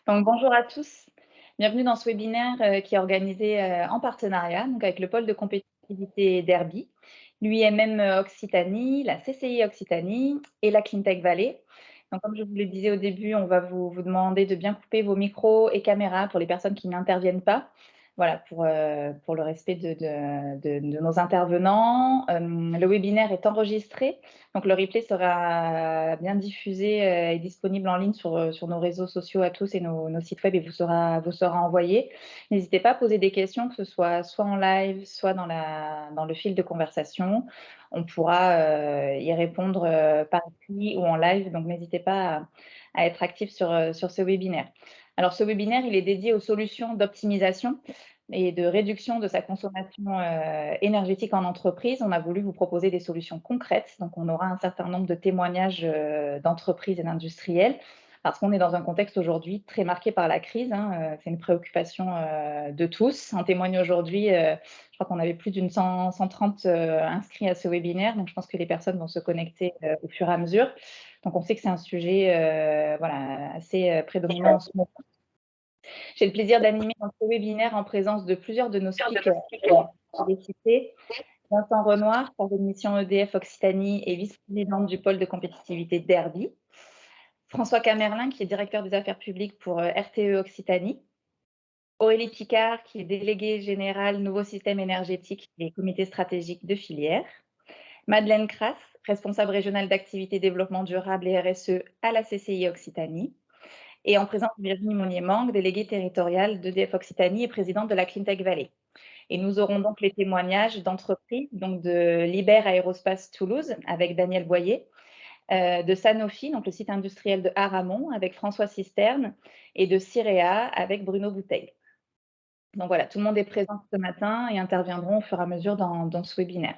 Donc, bonjour à tous. Bienvenue dans ce webinaire qui est organisé en partenariat donc avec le pôle de compétitivité d'Herbie, l'UIMM Occitanie, la CCI Occitanie et la Cleantech Valley. Donc, comme je vous le disais au début, on va vous demander de bien couper vos micros et caméras pour les personnes qui n'interviennent pas. Voilà, pour le respect de nos intervenants. Le webinaire est enregistré, donc le replay sera bien diffusé et disponible en ligne sur nos réseaux sociaux à tous et nos sites web et vous sera envoyé. N'hésitez pas à poser des questions, que ce soit en live, soit dans le fil de conversation. On pourra y répondre par écrit ou en live, donc n'hésitez pas à être actif sur ce webinaire. Alors, ce webinaire, il est dédié aux solutions d'optimisation et de réduction de sa consommation énergétique en entreprise. On a voulu vous proposer des solutions concrètes. Donc, on aura un certain nombre de témoignages d'entreprises et d'industriels parce qu'on est dans un contexte aujourd'hui très marqué par la crise. C'est une préoccupation de tous. On témoigne aujourd'hui, je crois qu'on avait plus d'une 130 inscrits à ce webinaire. Donc, je pense que les personnes vont se connecter au fur et à mesure. Donc, on sait que c'est un sujet assez prédominant en ce moment. J'ai le plaisir d'animer ce webinaire en présence de plusieurs de nos speakers. Je vais citer Vincent Renoir, chargé de mission EDF Occitanie et vice-présidente du pôle de compétitivité d'Herbie. François Camerlin, qui est directeur des affaires publiques pour RTE Occitanie. Aurélie Picard, qui est déléguée générale Nouveau Système énergétique et comité stratégique de filière. Madeleine Crass, responsable régionale d'activité développement durable et RSE à la CCI Occitanie. Et en présence de Virginie Monnier-Mang, déléguée territoriale d'EDF Occitanie et présidente de la Cleantech Valley. Et nous aurons donc les témoignages d'entreprises, donc de Liber Aerospace Toulouse avec Daniel Boyer, de Sanofi, donc le site industriel de Haramont avec François Cisterne, et de Cirea avec Bruno Bouteille. Donc voilà, tout le monde est présent ce matin et interviendront au fur et à mesure dans ce webinaire.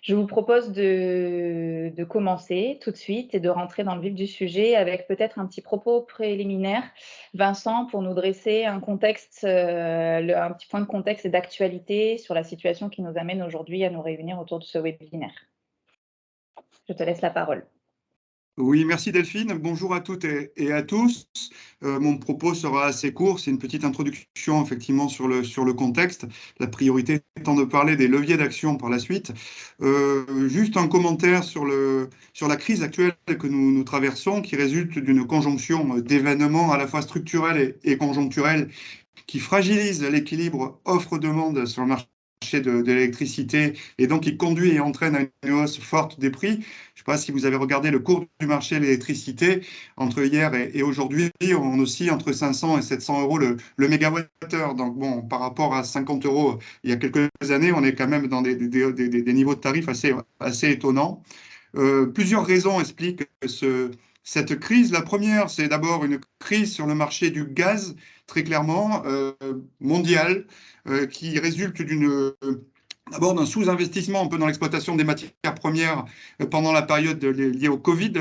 Je vous propose de commencer tout de suite et de rentrer dans le vif du sujet avec peut-être un petit propos préliminaire. Vincent, pour nous dresser un contexte, un petit point de contexte et d'actualité sur la situation qui nous amène aujourd'hui à nous réunir autour de ce webinaire. Je te laisse la parole. Oui, merci Delphine. Bonjour à toutes et à tous. Mon propos sera assez court. C'est une petite introduction effectivement sur le contexte. La priorité étant de parler des leviers d'action par la suite. Juste un commentaire sur la crise actuelle que nous traversons, qui résulte d'une conjonction d'événements à la fois structurels et conjoncturels qui fragilisent l'équilibre offre-demande sur le marché de l'électricité et donc qui conduit et entraîne à une hausse forte des prix. Je ne sais pas si vous avez regardé le cours du marché de l'électricité entre hier et aujourd'hui, on oscille entre 500 et 700 euros le mégawattheure. Donc bon, par rapport à 50 euros il y a quelques années, on est quand même dans des niveaux de tarifs assez étonnants. Plusieurs raisons expliquent cette crise. La première, c'est d'abord une crise sur le marché du gaz, très clairement, mondial, qui résulte d'abord d'un sous-investissement un peu dans l'exploitation des matières premières pendant la période liée au Covid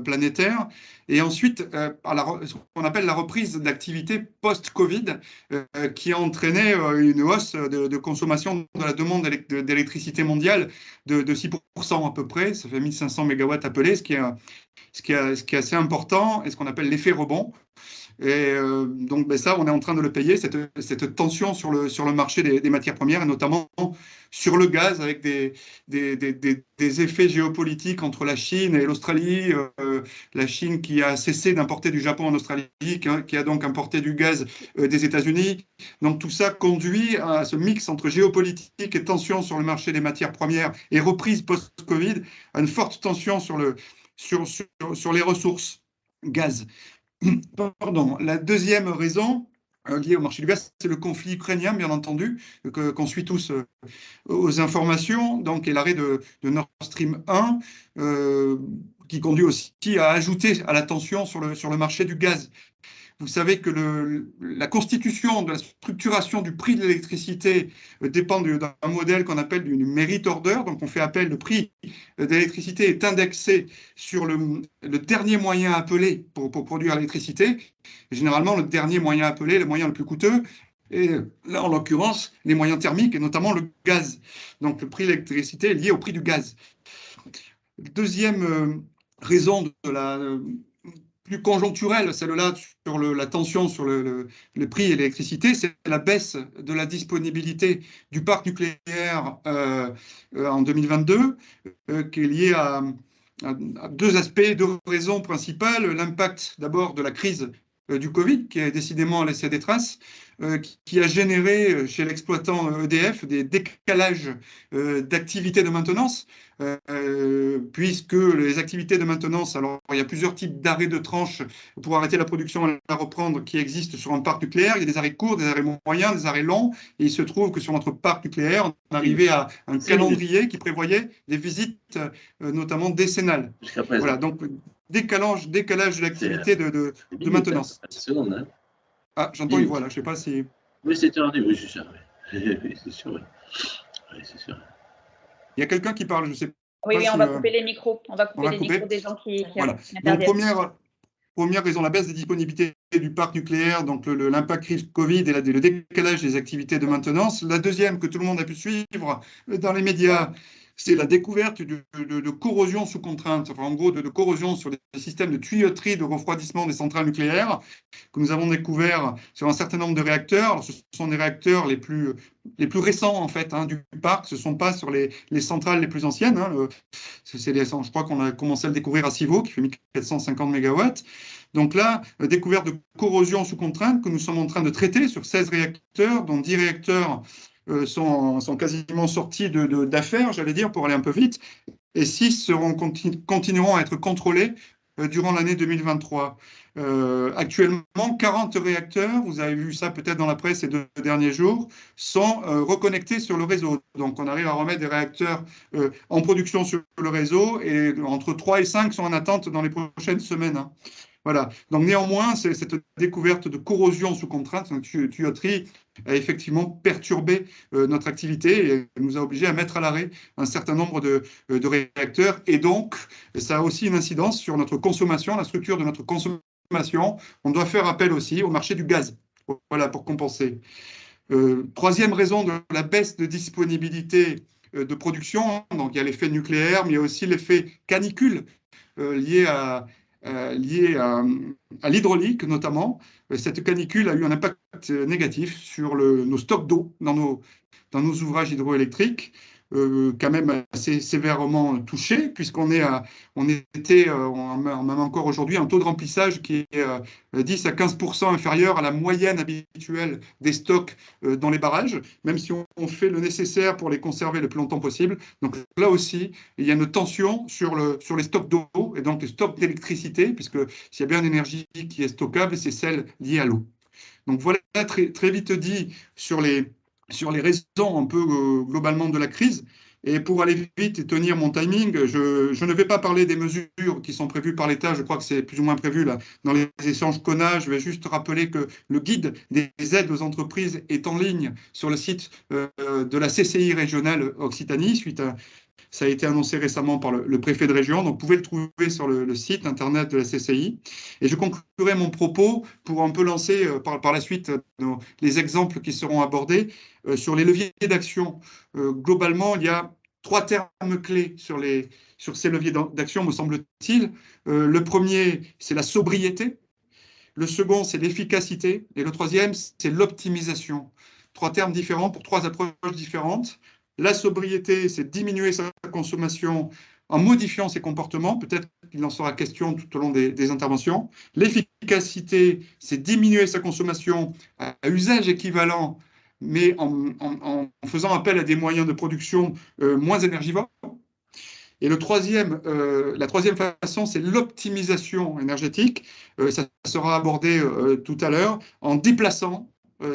planétaire, et ensuite ce qu'on appelle la reprise d'activité post-Covid, qui a entraîné une hausse de consommation de la demande d'électricité mondiale de 6% à peu près. Ça fait 1500 mégawatts appelés, ce qui est assez important, et ce qu'on appelle l'effet rebond. Et donc, ben ça, on est en train de le payer, cette tension sur le marché des matières premières, et notamment sur le gaz, avec des effets géopolitiques entre la Chine et l'Australie. La Chine qui a cessé d'importer du Japon en Australie, qui a donc importé du gaz des États-Unis. Donc, tout ça conduit à ce mix entre géopolitique et tension sur le marché des matières premières et reprise post-Covid, à une forte tension sur les ressources gaz. Pardon. La deuxième raison liée au marché du gaz, c'est le conflit ukrainien, bien entendu, qu'on suit tous aux informations, donc, et l'arrêt de Nord Stream 1, qui conduit aussi à ajouter à la tension sur le marché du gaz. Vous savez que la constitution de la structuration du prix de l'électricité dépend d'un modèle qu'on appelle du merit order. Donc, on fait appel, le prix de l'électricité est indexé sur le dernier moyen appelé pour produire l'électricité. Généralement, le dernier moyen appelé, le moyen le plus coûteux, et là, en l'occurrence, les moyens thermiques et notamment le gaz. Donc, le prix de l'électricité est lié au prix du gaz. Deuxième raison de la plus conjoncturelle, celle-là sur la tension sur le prix de l'électricité, c'est la baisse de la disponibilité du parc nucléaire en 2022, qui est liée à deux aspects, deux raisons principales. L'impact d'abord de la crise du Covid, qui a décidément laissé des traces, qui a généré chez l'exploitant EDF des décalages d'activités de maintenance, puisque les activités de maintenance, alors il y a plusieurs types d'arrêts de tranche pour arrêter la production et la reprendre qui existent sur un parc nucléaire. Il y a des arrêts courts, des arrêts moyens, des arrêts longs, et il se trouve que sur notre parc nucléaire, on arrivait à un calendrier qui prévoyait des visites, notamment décennales. Jusqu'à présent. Voilà, donc décalage de l'activité de maintenance. Seconde, hein. Ah, j'entends une voix là, je ne sais pas si... Oui, c'est tendu, oui, c'est sûr. Oui, c'est sûr, oui. Oui, c'est sûr. Il y a quelqu'un qui parle, je ne sais pas. Oui, si, on va couper les micros. On va couper les micros des gens qui voilà. interviennent. Donc, première raison, la baisse des disponibilités du parc nucléaire, donc l'impact crise Covid et le décalage des activités de maintenance. La deuxième, que tout le monde a pu suivre dans les médias, c'est la découverte de corrosion sous contrainte, enfin, en gros de corrosion sur les systèmes de tuyauterie de refroidissement des centrales nucléaires que nous avons découvert sur un certain nombre de réacteurs. Alors, ce sont des réacteurs les plus récents en fait du parc, ce ne sont pas sur les centrales les plus anciennes. Je crois qu'on a commencé à le découvrir à Civaux, qui fait 1450 MW. Donc là, découverte de corrosion sous contrainte que nous sommes en train de traiter sur 16 réacteurs, dont 10 réacteurs sont quasiment sortis d'affaires, j'allais dire, pour aller un peu vite, et 6 continueront à être contrôlés durant l'année 2023. Actuellement, 40 réacteurs, vous avez vu ça peut-être dans la presse ces 2 derniers jours, sont reconnectés sur le réseau. Donc, on arrive à remettre des réacteurs en production sur le réseau, et entre 3 et 5 sont en attente dans les prochaines semaines. Voilà. Donc, néanmoins, cette découverte de corrosion sous contrainte, une tuyauterie, a effectivement perturbé notre activité et nous a obligés à mettre à l'arrêt un certain nombre de réacteurs. Et donc, ça a aussi une incidence sur notre consommation, la structure de notre consommation. On doit faire appel aussi au marché du gaz, voilà, pour compenser. Troisième raison de la baisse de disponibilité de production, donc il y a l'effet nucléaire, mais il y a aussi l'effet canicule lié à l'hydraulique notamment. Cette canicule a eu un impact négatif sur nos stocks d'eau dans nos ouvrages hydroélectriques, quand même assez sévèrement touchés, puisqu'on était même encore aujourd'hui un taux de remplissage qui est 10 à 15% inférieur à la moyenne habituelle des stocks dans les barrages, même si on fait le nécessaire pour les conserver le plus longtemps possible. Donc là aussi, il y a une tension sur les stocks d'eau et donc les stocks d'électricité, puisque s'il y a bien une énergie qui est stockable, c'est celle liée à l'eau. Donc voilà très, très vite dit sur les raisons un peu globalement de la crise. Et pour aller vite et tenir mon timing, je ne vais pas parler des mesures qui sont prévues par l'État. Je crois que c'est plus ou moins prévu là, dans les échanges CONA. Je vais juste rappeler que le guide des aides aux entreprises est en ligne sur le site de la CCI régionale Occitanie, ça a été annoncé récemment par le préfet de région, donc vous pouvez le trouver sur le site internet de la CCI. Et je conclurai mon propos pour un peu lancer par la suite les exemples qui seront abordés sur les leviers d'action. Globalement, il y a 3 termes clés sur ces leviers d'action, me semble-t-il. Le premier, c'est la sobriété. Le second, c'est l'efficacité. Et le troisième, c'est l'optimisation. 3 termes différents pour 3 approches différentes. La sobriété, c'est diminuer sa consommation en modifiant ses comportements. Peut-être qu'il en sera question tout au long des interventions. L'efficacité, c'est diminuer sa consommation à usage équivalent, mais en faisant appel à des moyens de production moins énergivores. Et la troisième façon, c'est l'optimisation énergétique. Ça sera abordé tout à l'heure en déplaçant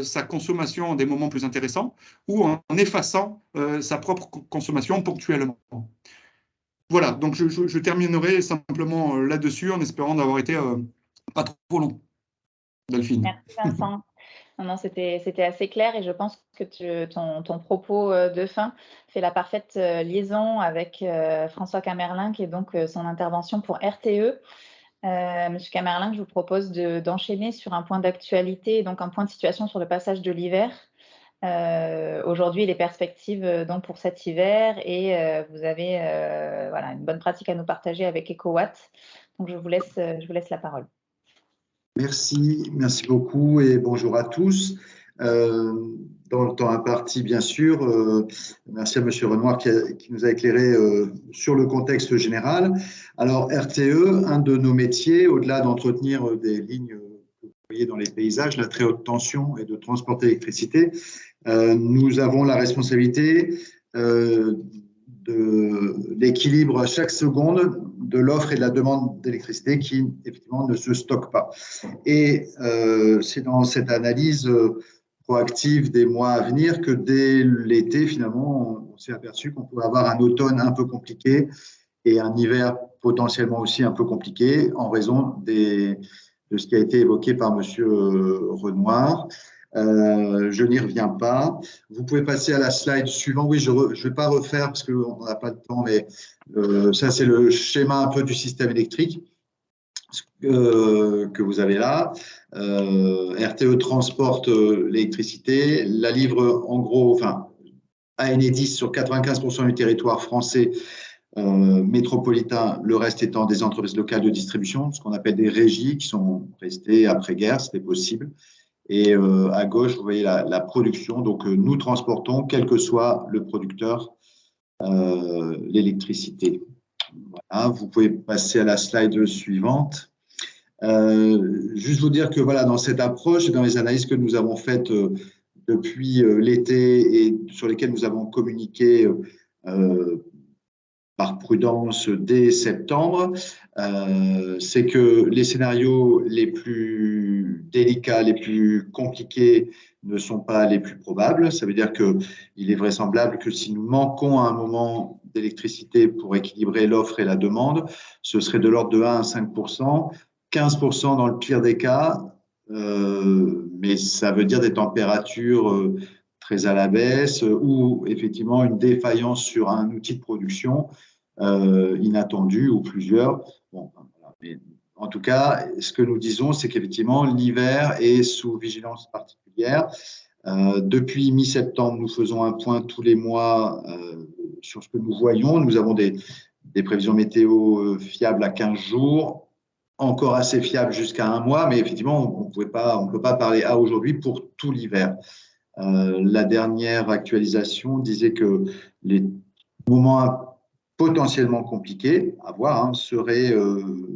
sa consommation à des moments plus intéressants ou en effaçant sa propre consommation ponctuellement. Voilà, donc je terminerai simplement là-dessus en espérant d'avoir été pas trop long. Delphine. Merci Vincent. Non, c'était assez clair et je pense que ton propos de fin fait la parfaite liaison avec François Camerlin, qui est donc son intervention pour RTE. Monsieur Camerlin, je vous propose d'enchaîner sur un point d'actualité, donc un point de situation sur le passage de l'hiver. Aujourd'hui, les perspectives donc pour cet hiver, et vous avez voilà, une bonne pratique à nous partager avec EcoWatt. Donc je vous laisse la parole. Merci beaucoup et bonjour à tous. Dans le temps imparti, bien sûr, merci à M. Renoir qui nous a éclairé sur le contexte général. Alors, RTE, un de nos métiers, au-delà d'entretenir des lignes que vous voyez dans les paysages, la très haute tension et de transporter l'électricité, nous avons la responsabilité de l'équilibre à chaque seconde de l'offre et de la demande d'électricité qui, effectivement, ne se stocke pas. Et c'est dans cette analyse proactive des mois à venir que dès l'été, finalement, on s'est aperçu qu'on pouvait avoir un automne un peu compliqué et un hiver potentiellement aussi un peu compliqué en raison de ce qui a été évoqué par M. Renoir. Je n'y reviens pas. Vous pouvez passer à la slide suivante. Oui, je ne vais pas refaire parce qu'on n'a pas le temps, mais ça, c'est le schéma un peu du système électrique que vous avez là. RTE transporte l'électricité, la livre en gros, enfin, à Enedis sur 95% du territoire français métropolitain, le reste étant des entreprises locales de distribution, ce qu'on appelle des régies qui sont restées après-guerre, c'était possible. Et à gauche, vous voyez la production. Donc, nous transportons, quel que soit le producteur, l'électricité. Voilà, vous pouvez passer à la slide suivante. Juste vous dire que voilà, dans cette approche et dans les analyses que nous avons faites depuis l'été et sur lesquelles nous avons communiqué par prudence dès septembre, c'est que les scénarios les plus délicats, les plus compliqués ne sont pas les plus probables. Ça veut dire qu'il est vraisemblable que si nous manquons à un moment d'électricité pour équilibrer l'offre et la demande, ce serait de l'ordre de 1 à 5%, 15% dans le pire des cas, mais ça veut dire des températures très à la baisse ou effectivement une défaillance sur un outil de production inattendu ou plusieurs. Bon, voilà. Mais en tout cas, ce que nous disons, c'est qu'effectivement, l'hiver est sous vigilance particulière. Depuis mi-septembre, nous faisons un point tous les mois sur ce que nous voyons. Nous avons des prévisions météo fiables à 15 jours, encore assez fiables jusqu'à un mois, mais effectivement, on ne peut pas parler à aujourd'hui pour tout l'hiver. La dernière actualisation disait que les moments potentiellement compliqués à voir seraient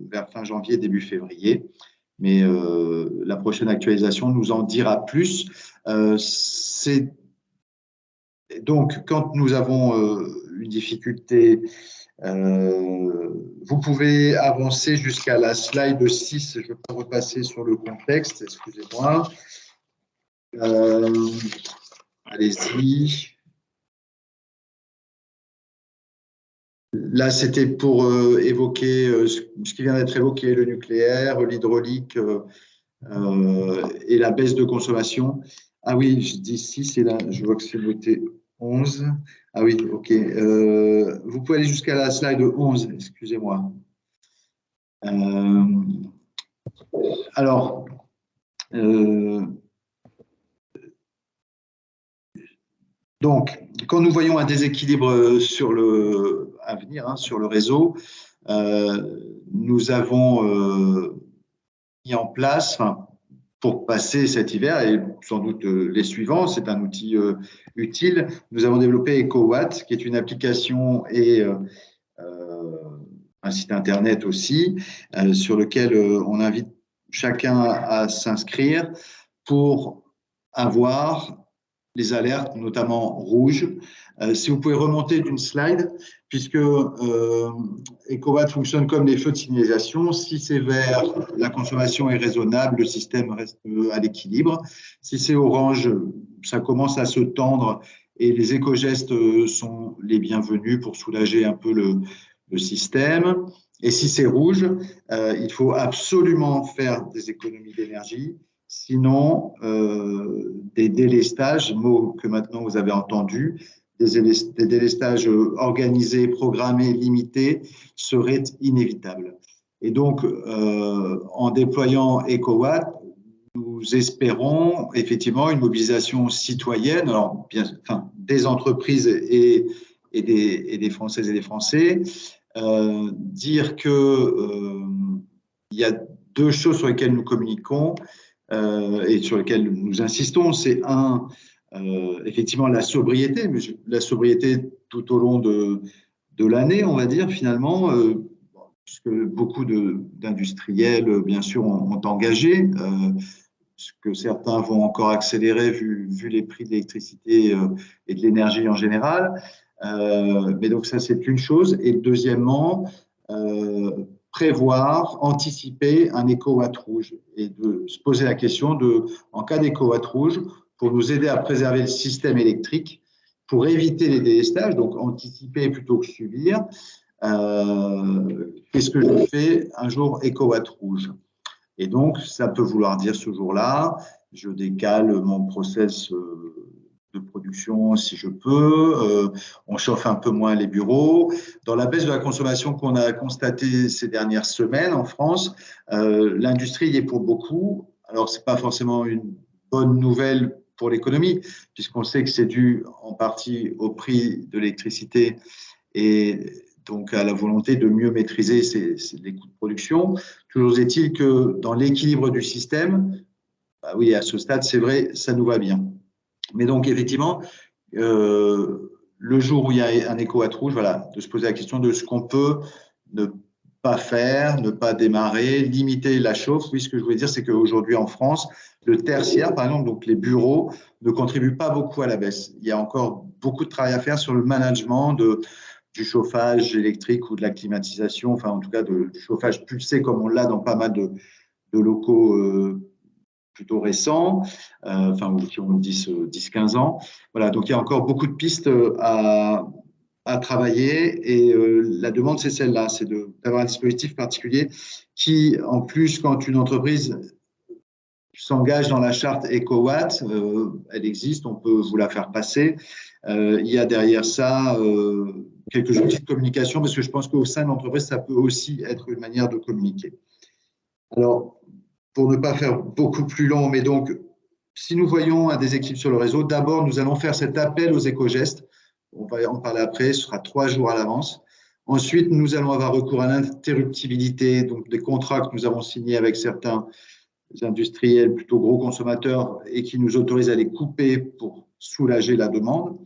vers fin janvier, début février. Mais la prochaine actualisation nous en dira plus. Donc, quand nous avons une difficulté, vous pouvez avancer jusqu'à la slide 6. Je ne vais pas repasser sur le contexte, excusez-moi. Allez-y. Là, c'était pour évoquer ce qui vient d'être évoqué, le nucléaire, l'hydraulique et la baisse de consommation. Ah oui, je dis 6 et là, je vois que c'est noté 11. Ah oui, ok. Vous pouvez aller jusqu'à la slide 11, excusez-moi. Alors, donc, quand nous voyons un déséquilibre à venir sur le réseau, nous avons mis en place, pour passer cet hiver et sans doute les suivants, c'est un outil utile. Nous avons développé EcoWatt, qui est une application et un site internet aussi, sur lequel on invite chacun à s'inscrire pour avoir les alertes, notamment rouges. Si vous pouvez remonter d'une slide, puisque EcoWatt fonctionne comme les feux de signalisation. Si c'est vert, la consommation est raisonnable, le système reste à l'équilibre. Si c'est orange, ça commence à se tendre et les éco-gestes sont les bienvenus pour soulager un peu le système. Et si c'est rouge, il faut absolument faire des économies d'énergie. Sinon, des délestages, mot que maintenant vous avez entendu, des délestages organisés, programmés, limités, seraient inévitables. Et donc, en déployant EcoWatt, nous espérons effectivement une mobilisation citoyenne, alors des entreprises et des Françaises et des Français, dire que il y a deux choses sur lesquelles nous communiquons et sur lesquelles nous insistons. C'est effectivement la sobriété, mais la sobriété tout au long de l'année, on va dire, finalement, puisque beaucoup d'industriels, bien sûr, ont engagé, ce que certains vont encore accélérer vu les prix de l'électricité et de l'énergie en général. Mais donc ça, c'est une chose. Et deuxièmement, prévoir, anticiper un éco-watt rouge et de se poser la question en cas d'éco-watt rouge, pour nous aider à préserver le système électrique, pour éviter les délestages, donc anticiper plutôt que subir. Qu'est-ce que je fais un jour éco-watt rouge? Et donc, ça peut vouloir dire ce jour-là, je décale mon process de production si je peux, on chauffe un peu moins les bureaux. Dans la baisse de la consommation qu'on a constatée ces dernières semaines en France, l'industrie y est pour beaucoup. Alors, ce n'est pas forcément une bonne nouvelle pour l'économie, puisqu'on sait que c'est dû en partie au prix de l'électricité et donc à la volonté de mieux maîtriser les coûts de production. Toujours est-il que dans l'équilibre du système, bah oui, à ce stade, c'est vrai, ça nous va bien. Mais donc, effectivement, le jour où il y a un éco-watt rouge, voilà, de se poser la question de ce qu'on peut ne pas faire, ne pas démarrer, limiter la chauffe. Oui, ce que je voulais dire, c'est qu'aujourd'hui en France, le tertiaire, par exemple, donc les bureaux, ne contribuent pas beaucoup à la baisse. Il y a encore beaucoup de travail à faire sur le management du chauffage électrique ou de la climatisation, enfin en tout cas du chauffage pulsé comme on l'a dans pas mal de locaux plutôt récents, enfin qui ont 10-15 ans. Voilà, donc il y a encore beaucoup de pistes à travailler et la demande c'est celle-là, c'est d'avoir un dispositif particulier qui, en plus, quand une entreprise s'engage dans la charte EcoWatt, elle existe, on peut vous la faire passer. Il y a derrière ça quelques outils de communication, parce que je pense qu'au sein de l'entreprise, ça peut aussi être une manière de communiquer. Alors, pour ne pas faire beaucoup plus long, mais donc, si nous voyons un déséquilibre sur le réseau, d'abord, nous allons faire cet appel aux éco-gestes. On va en parler après, ce sera 3 jours à l'avance. Ensuite, nous allons avoir recours à l'interruptibilité, donc des contrats que nous avons signés avec certains industriels plutôt gros consommateurs et qui nous autorisent à les couper pour soulager la demande.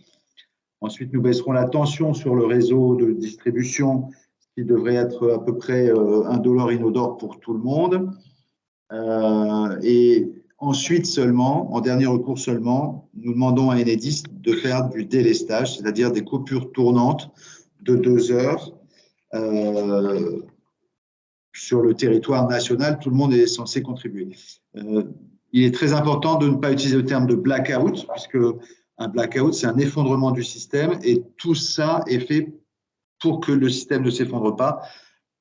Ensuite, nous baisserons la tension sur le réseau de distribution, qui devrait être à peu près indolore, inodore pour tout le monde. Et ensuite seulement, en dernier recours seulement, nous demandons à Enedis de faire du délestage, c'est-à-dire des coupures tournantes de 2 heures. Sur le territoire national, tout le monde est censé contribuer. Il est très important de ne pas utiliser le terme de blackout, puisque un blackout, c'est un effondrement du système, et tout ça est fait pour que le système ne s'effondre pas.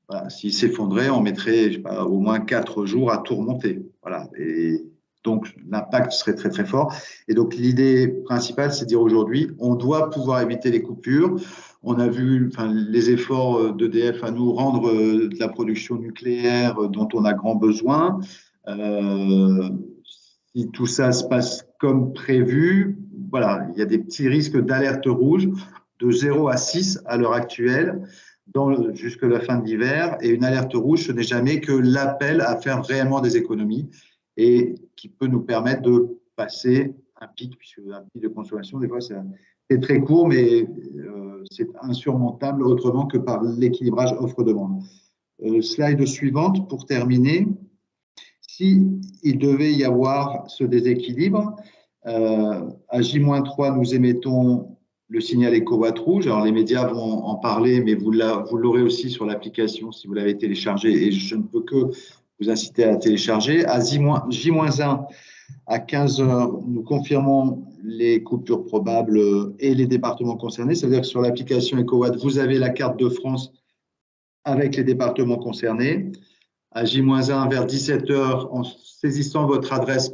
Voilà, s'il s'effondrait, on mettrait, je sais pas, au moins 4 jours à tout remonter. Voilà. Et donc, l'impact serait très, très fort. Et donc, l'idée principale, c'est de dire aujourd'hui, on doit pouvoir éviter les coupures. On a vu les efforts d'EDF à nous rendre de la production nucléaire dont on a grand besoin. Si tout ça se passe comme prévu, voilà, il y a des petits risques d'alerte rouge de 0 à 6 à l'heure actuelle, jusque la fin de l'hiver. Et une alerte rouge, ce n'est jamais que l'appel à faire réellement des économies et qui peut nous permettre de passer un pic, puisque un pic de consommation, des fois, c'est très court, mais c'est insurmontable autrement que par l'équilibrage offre-demande. Slide suivante pour terminer. Si il devait y avoir ce déséquilibre, à J-3, nous émettons le signal EcoWatt rouge. Alors, les médias vont en parler, mais vous l'aurez aussi sur l'application si vous l'avez téléchargé, et je ne peux que vous inciter à la télécharger. À J-1, à 15 heures, nous confirmons les coupures probables et les départements concernés. C'est-à-dire que sur l'application EcoWatt, vous avez la carte de France avec les départements concernés. À J-1, vers 17 heures, en saisissant votre adresse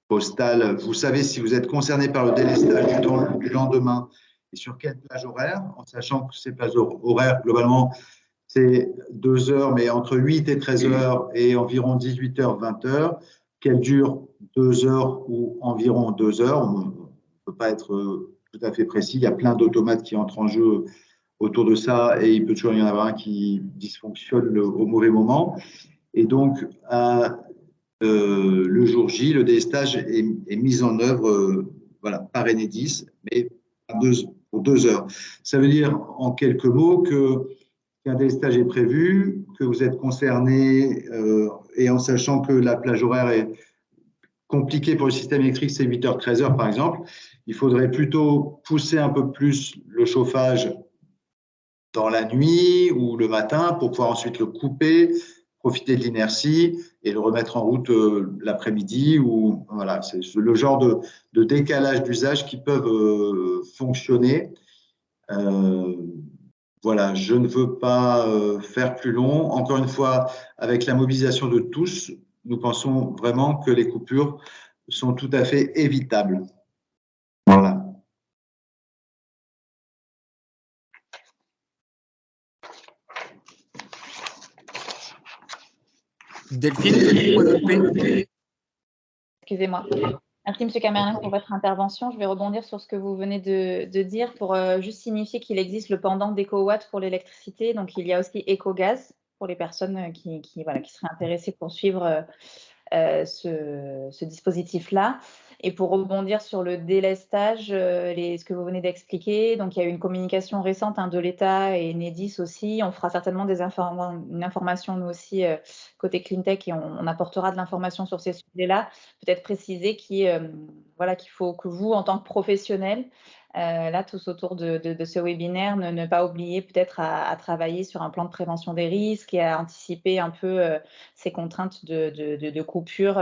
postale, vous savez si vous êtes concerné par le délestage du lendemain et sur quelle plage horaire, en sachant que ces plages horaires, globalement, c'est 2 heures, mais entre 8 et 13 heures et environ 18 heures, 20 heures, qu'elles durent 2 heures ou environ 2 heures. On ne peut pas être tout à fait précis. Il y a plein d'automates qui entrent en jeu autour de ça et il peut toujours y en avoir un qui dysfonctionne au mauvais moment. Et donc, le jour J, le délestage est mis en œuvre voilà, par Enedis, mais pour 2 heures. Ça veut dire, en quelques mots, qu'un délestage est prévu, que vous êtes concerné, et en sachant que la plage horaire est compliquée pour le système électrique, c'est 8h, 13h par exemple, il faudrait plutôt pousser un peu plus le chauffage dans la nuit ou le matin pour pouvoir ensuite le couper, profiter de l'inertie et le remettre en route l'après-midi. Ou voilà, c'est le genre de décalage d'usage qui peuvent fonctionner. Voilà, je ne veux pas faire plus long. Encore une fois, avec la mobilisation de tous, nous pensons vraiment que les coupures sont tout à fait évitables. Voilà. Delphine, Excusez-moi. Merci, M. Camerlin, pour votre intervention. Je vais rebondir sur ce que vous venez de dire pour juste signifier qu'il existe le pendant d'EcoWatt pour l'électricité. Donc, il y a aussi EcoGaz pour les personnes qui seraient intéressées pour suivre ce dispositif-là. Et pour rebondir sur le délestage, ce que vous venez d'expliquer, donc il y a eu une communication récente de l'État et Enedis aussi. On fera certainement une information, nous aussi, côté CleanTech, et on apportera de l'information sur ces sujets-là. Peut-être préciser qu'il faut que vous, en tant que professionnels, là, tous autour de ce webinaire, ne pas oublier peut-être à travailler sur un plan de prévention des risques et à anticiper un peu ces contraintes de coupure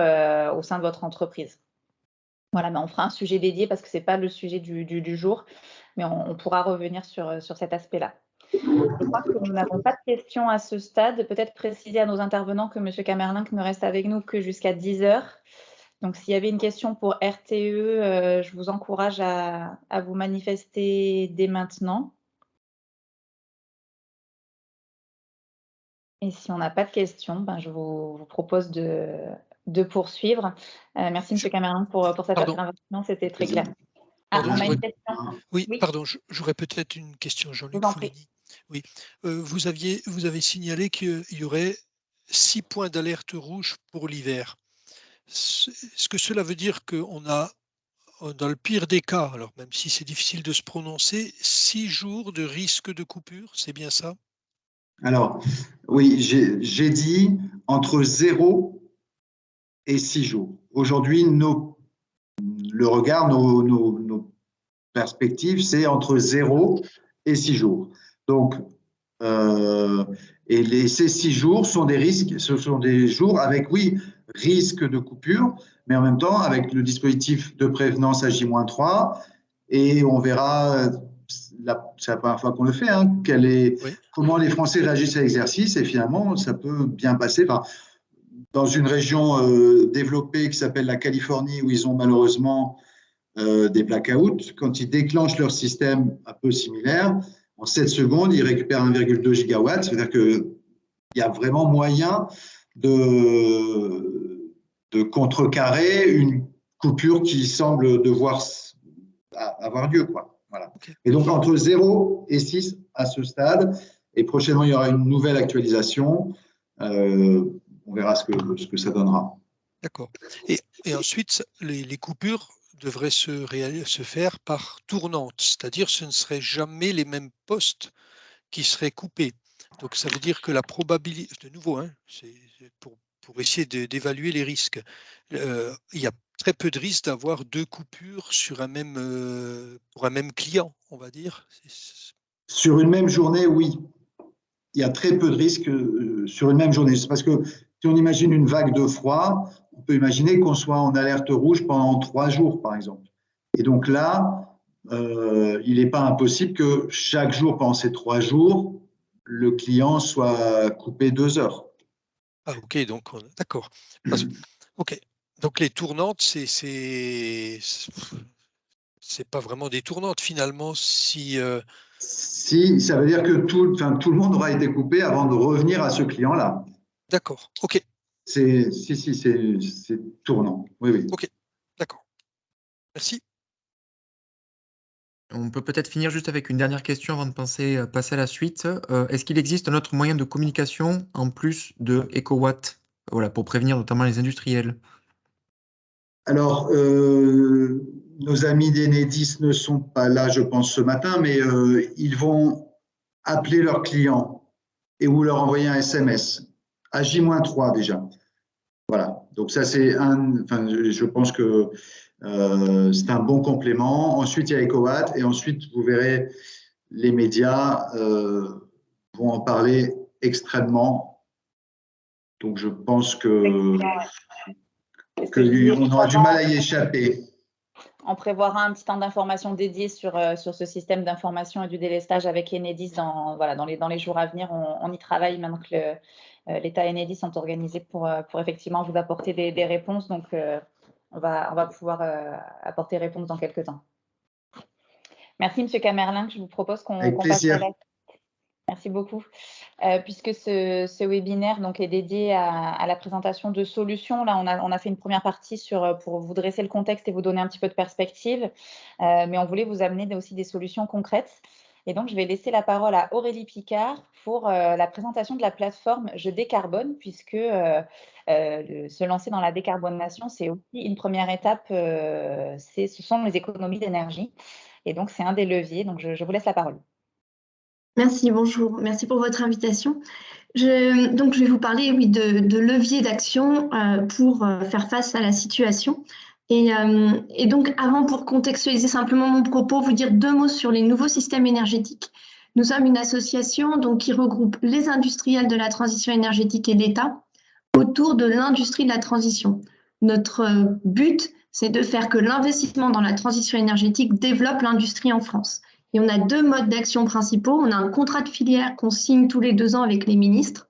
au sein de votre entreprise. Voilà, mais on fera un sujet dédié parce que ce n'est pas le sujet du jour, mais on pourra revenir sur cet aspect-là. Je crois que nous n'avons pas de questions à ce stade. Peut-être préciser à nos intervenants que M. Camerlin ne reste avec nous que jusqu'à 10 heures. Donc, s'il y avait une question pour RTE, je vous encourage à vous manifester dès maintenant. Et si on n'a pas de questions, je vous propose de poursuivre. Merci, M. Camerlin, pour cette intervention. C'était très clair. Pardon, on a une question. Oui, pardon, j'aurais peut-être une question, Jean-Luc Foligny. Oui, vous avez signalé qu'il y aurait 6 points d'alerte rouge pour l'hiver. Est-ce que cela veut dire qu'on a, dans le pire des cas, alors même si c'est difficile de se prononcer, 6 jours de risque de coupure, c'est bien ça? Alors, oui, j'ai dit entre 0 et 6 jours. Aujourd'hui, nos perspectives, c'est entre 0 et 6 jours. Donc, ces 6 jours sont des risques, ce sont des jours avec, oui, risque de coupure, mais en même temps avec le dispositif de prévenance à J-3, et on verra, c'est la première fois qu'on le fait, comment les Français réagissent à l'exercice, et finalement, ça peut bien passer. Enfin, dans une région développée qui s'appelle la Californie, où ils ont malheureusement des blackouts, quand ils déclenchent leur système un peu similaire, en 7 secondes, ils récupèrent 1,2 gigawatts. C'est-à-dire qu'il y a vraiment moyen de contrecarrer une coupure qui semble devoir avoir lieu, quoi. Voilà. Okay. Et donc, entre 0 et 6 à ce stade, et prochainement, il y aura une nouvelle actualisation. On verra ce que ça donnera. D'accord. Et ensuite, les coupures devraient se faire par tournante, c'est-à-dire ce ne seraient jamais les mêmes postes qui seraient coupés. Donc ça veut dire que la probabilité, de nouveau, c'est pour essayer d'évaluer les risques, il y a très peu de risques d'avoir 2 coupures sur pour un même client, on va dire. Sur une même journée, oui. Il y a très peu de risques sur une même journée. C'est parce que si on imagine une vague de froid, on peut imaginer qu'on soit en alerte rouge pendant 3 jours, par exemple. Et donc là, il n'est pas impossible que chaque jour, pendant ces 3 jours, le client soit coupé 2 heures. Ah, ok, donc d'accord. Ok, donc les tournantes, c'est pas vraiment des tournantes finalement. Si ça veut dire que tout le monde aura été coupé avant de revenir à ce client-là. D'accord, ok. C'est tournant. Oui, oui. Ok, d'accord. Merci. On peut peut-être finir juste avec une dernière question avant de passer à la suite. Est-ce qu'il existe un autre moyen de communication en plus de EcoWatt, voilà, pour prévenir notamment les industriels? Alors, nos amis d'Enedis ne sont pas là, je pense, ce matin, mais ils vont appeler leurs clients et vous leur envoyer un SMS à J-3 déjà. Voilà, donc ça c'est je pense que c'est un bon complément. Ensuite, il y a EcoWatt et ensuite, vous verrez, les médias vont en parler extrêmement. Donc, je pense qu'on aura du mal à y échapper. On prévoira un petit temps d'information dédié sur ce système d'information et du délestage avec Enedis dans les jours à venir. On y travaille maintenant que l'État et Enedis sont organisés pour effectivement vous apporter des réponses. Donc, on va pouvoir apporter réponse dans quelques temps. Merci, M. Camerlin. Je vous propose qu'on passe à la suite. Merci beaucoup. Puisque ce webinaire donc, est dédié à la présentation de solutions, là, on a fait une première partie pour vous dresser le contexte et vous donner un petit peu de perspective, mais on voulait vous amener aussi des solutions concrètes. Et donc, je vais laisser la parole à Aurélie Picard pour la présentation de la plateforme Je décarbone, puisque se lancer dans la décarbonation, c'est aussi une première étape, ce sont les économies d'énergie. Et donc, c'est un des leviers. Donc, je vous laisse la parole. Merci, bonjour. Merci pour votre invitation. Donc, je vais vous parler de leviers d'action pour faire face à la situation. Et donc, pour contextualiser simplement mon propos, vous dire 2 mots sur les nouveaux systèmes énergétiques. Nous sommes une association donc, qui regroupe les industriels de la transition énergétique et l'État autour de l'industrie de la transition. Notre but, c'est de faire que l'investissement dans la transition énergétique développe l'industrie en France. Et on a 2 modes d'action principaux. On a un contrat de filière qu'on signe tous les 2 ans avec les ministres,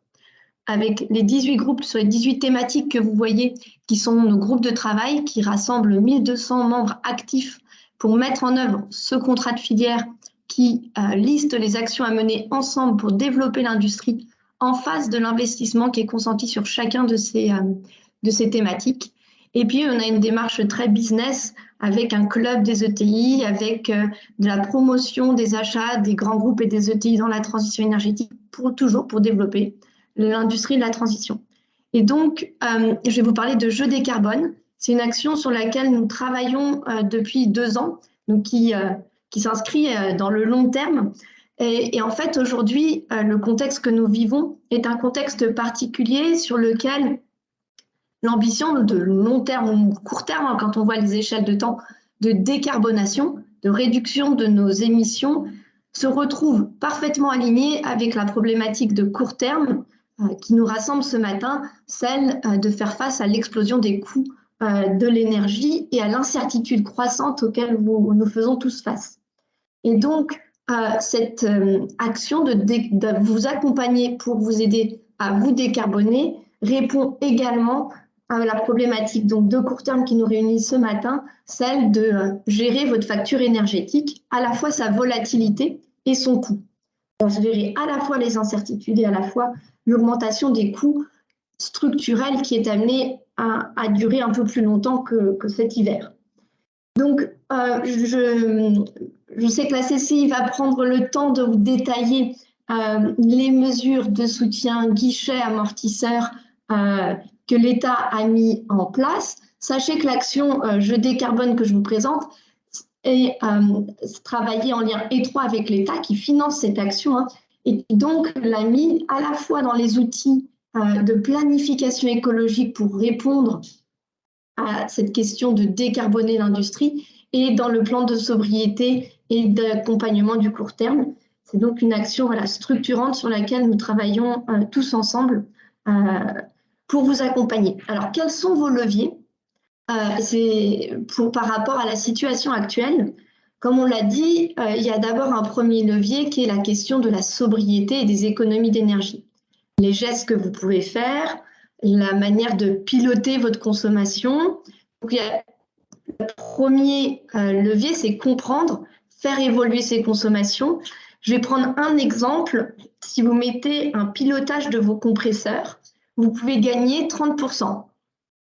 avec les 18 groupes sur les 18 thématiques que vous voyez, qui sont nos groupes de travail, qui rassemblent 1200 membres actifs pour mettre en œuvre ce contrat de filière qui liste les actions à mener ensemble pour développer l'industrie en face de l'investissement qui est consenti sur chacun de ces thématiques. Et puis, on a une démarche très business avec un club des ETI, avec de la promotion des achats des grands groupes et des ETI dans la transition énergétique, toujours pour développer l'industrie de la transition. Et donc, je vais vous parler de Je décarbone. C'est une action sur laquelle nous travaillons depuis 2 ans, donc qui s'inscrit dans le long terme. Et en fait, aujourd'hui, le contexte que nous vivons est un contexte particulier sur lequel l'ambition de long terme ou court terme, quand on voit les échelles de temps de décarbonation, de réduction de nos émissions, se retrouve parfaitement alignée avec la problématique de court terme qui nous rassemble ce matin, celle de faire face à l'explosion des coûts de l'énergie et à l'incertitude croissante auquel nous faisons tous face. Et donc, cette action de vous accompagner pour vous aider à vous décarboner répond également à la problématique donc, de court terme qui nous réunit ce matin, celle de gérer votre facture énergétique, à la fois sa volatilité et son coût. On se verrait à la fois les incertitudes et à la fois l'augmentation des coûts structurels qui est amené à durer un peu plus longtemps que cet hiver. Donc, je sais que la CCI va prendre le temps de vous détailler les mesures de soutien guichet amortisseur que l'État a mis en place. Sachez que l'action Je décarbone que je vous présente est travaillée en lien étroit avec l'État qui finance cette action et donc l'a mis à la fois dans les outils de planification écologique pour répondre à cette question de décarboner l'industrie et dans le plan de sobriété et d'accompagnement du court terme. C'est donc une action structurante sur laquelle nous travaillons tous ensemble pour vous accompagner. Alors, quels sont vos leviers par rapport à la situation actuelle? Comme on l'a dit, il y a d'abord un premier levier qui est la question de la sobriété et des économies d'énergie. Les gestes que vous pouvez faire, la manière de piloter votre consommation. Donc, le premier levier, c'est comprendre, faire évoluer ses consommations. Je vais prendre un exemple. Si vous mettez un pilotage de vos compresseurs, vous pouvez gagner 30%.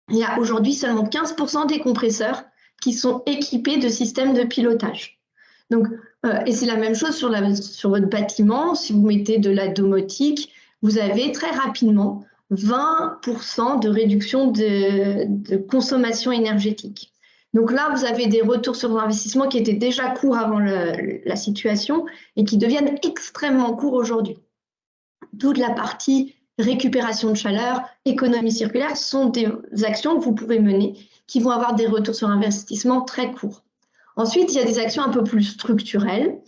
Il y a aujourd'hui seulement 15% des compresseurs qui sont équipés de systèmes de pilotage. Donc, et c'est la même chose sur votre bâtiment. Si vous mettez de la domotique, vous avez très rapidement 20% de réduction de consommation énergétique. Donc là, vous avez des retours sur investissement qui étaient déjà courts avant la situation et qui deviennent extrêmement courts aujourd'hui. Toute la partie récupération de chaleur, économie circulaire sont des actions que vous pouvez mener qui vont avoir des retours sur investissement très courts. Ensuite, il y a des actions un peu plus structurelles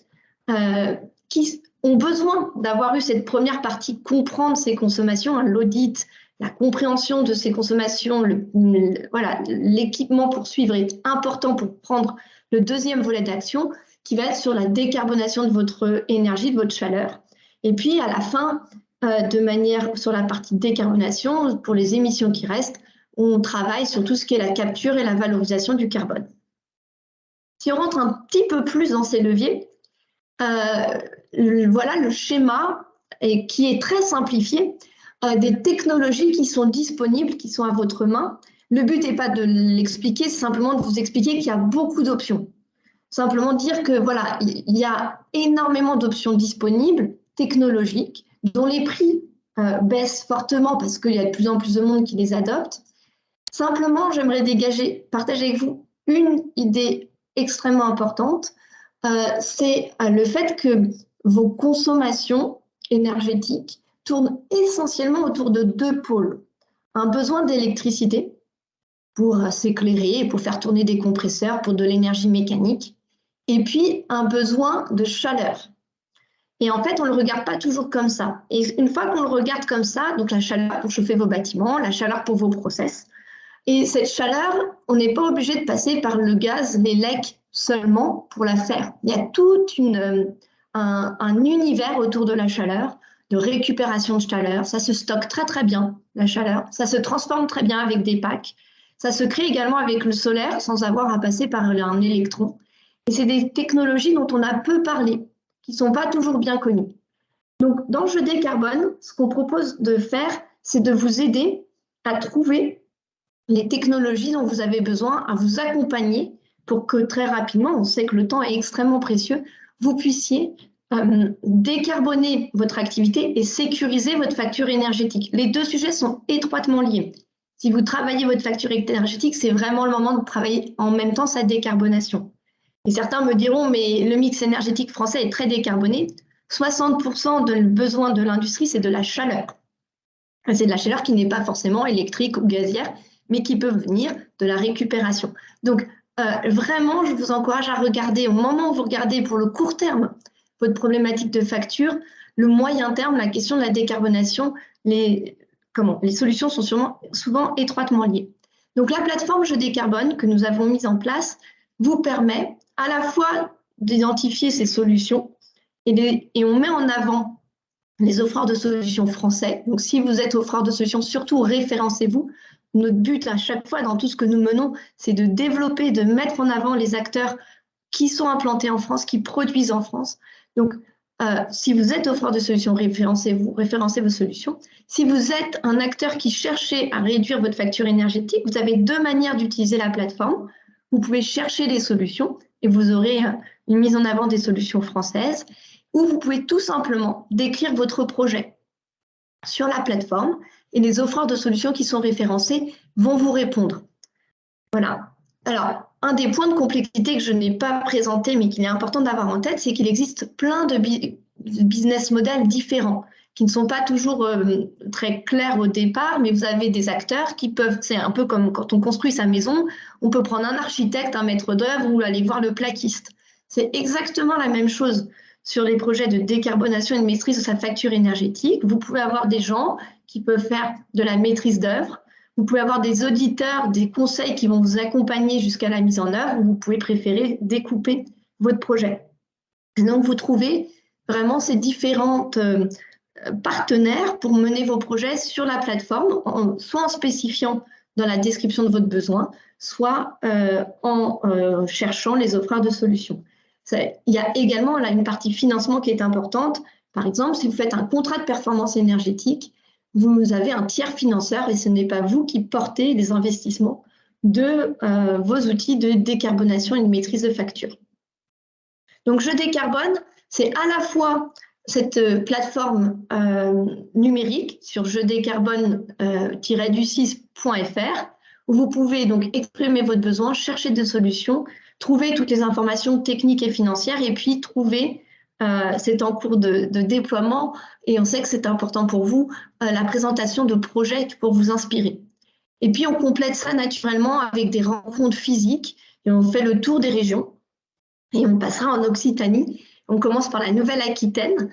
qui ont besoin d'avoir eu cette première partie, comprendre ces consommations, l'audit, la compréhension de ces consommations, voilà, l'équipement pour suivre est important pour prendre le deuxième volet d'action qui va être sur la décarbonation de votre énergie, de votre chaleur. Et puis à la fin, de manière sur la partie décarbonation, pour les émissions qui restent, on travaille sur tout ce qui est la capture et la valorisation du carbone. Si on rentre un petit peu plus dans ces leviers, voilà le schéma qui est très simplifié des technologies qui sont disponibles, qui sont à votre main. Le but n'est pas de l'expliquer, c'est simplement de vous expliquer qu'il y a beaucoup d'options. Simplement dire que voilà, il y a énormément d'options disponibles, technologiques, dont les prix baissent fortement parce qu'il y a de plus en plus de monde qui les adopte. Simplement, j'aimerais partager avec vous une idée extrêmement importante, c'est le fait que vos consommations énergétiques tournent essentiellement autour de deux pôles. Un besoin d'électricité pour s'éclairer et pour faire tourner des compresseurs pour de l'énergie mécanique, et puis un besoin de chaleur. Et en fait, on ne le regarde pas toujours comme ça. Et une fois qu'on le regarde comme ça, donc la chaleur pour chauffer vos bâtiments, la chaleur pour vos process, et cette chaleur, on n'est pas obligé de passer par le gaz, les LEC seulement pour la faire. Il y a tout un univers autour de la chaleur, de récupération de chaleur. Ça se stocke très très bien, la chaleur. Ça se transforme très bien avec des packs. Ça se crée également avec le solaire sans avoir à passer par un électron. Et c'est des technologies dont on a peu parlé, qui ne sont pas toujours bien connues. Donc, dans Je décarbone, ce qu'on propose de faire, c'est de vous aider à trouver les technologies dont vous avez besoin, à vous accompagner pour que très rapidement, on sait que le temps est extrêmement précieux, vous puissiez décarboner votre activité et sécuriser votre facture énergétique. Les deux sujets sont étroitement liés. Si vous travaillez votre facture énergétique, c'est vraiment le moment de travailler en même temps sa décarbonation. Et certains me diront, mais le mix énergétique français est très décarboné. 60% de besoin de l'industrie, c'est de la chaleur. C'est de la chaleur qui n'est pas forcément électrique ou gazière, mais qui peut venir de la récupération. Donc, vraiment, je vous encourage à regarder, au moment où vous regardez pour le court terme votre problématique de facture, le moyen terme, la question de la décarbonation, les solutions sont souvent étroitement liées. Donc, la plateforme Je décarbone que nous avons mise en place vous permet à la fois d'identifier ces solutions et on met en avant les offreurs de solutions français. Donc, si vous êtes offreur de solutions, surtout référencez-vous. Notre but à chaque fois dans tout ce que nous menons, c'est de développer, de mettre en avant les acteurs qui sont implantés en France, qui produisent en France. Donc, si vous êtes offreur de solutions, référencez-vous, référencez vos solutions. Si vous êtes un acteur qui cherchez à réduire votre facture énergétique, vous avez deux manières d'utiliser la plateforme. Vous pouvez chercher les solutions et vous aurez une mise en avant des solutions françaises, ou vous pouvez tout simplement décrire votre projet sur la plateforme et les offreurs de solutions qui sont référencés vont vous répondre. Voilà. Alors, un des points de complexité que je n'ai pas présenté, mais qu'il est important d'avoir en tête, c'est qu'il existe plein de business models différents qui ne sont pas toujours très clairs au départ, mais vous avez des acteurs qui peuvent, c'est un peu comme quand on construit sa maison, on peut prendre un architecte, un maître d'œuvre ou aller voir le plaquiste. C'est exactement la même chose sur les projets de décarbonation et de maîtrise de sa facture énergétique. Vous pouvez avoir des gens qui peuvent faire de la maîtrise d'œuvre. Vous pouvez avoir des auditeurs, des conseils qui vont vous accompagner jusqu'à la mise en œuvre, ou vous pouvez préférer découper votre projet. Et donc, vous trouvez vraiment ces différentes partenaires pour mener vos projets sur la plateforme, soit en spécifiant dans la description de votre besoin, soit en cherchant les offreurs de solutions. Il y a également là une partie financement qui est importante. Par exemple, si vous faites un contrat de performance énergétique, vous avez un tiers financeur et ce n'est pas vous qui portez les investissements de vos outils de décarbonation et de maîtrise de facture. Donc, Je décarbone, c'est à la fois cette plateforme numérique sur jedécarbone-du6.fr où vous pouvez donc exprimer votre besoin, chercher des solutions, trouver toutes les informations techniques et financières et puis trouver, c'est en cours de déploiement et on sait que c'est important pour vous, la présentation de projets pour vous inspirer. Et puis, on complète ça naturellement avec des rencontres physiques et on fait le tour des régions et on passera en Occitanie. On commence par la Nouvelle-Aquitaine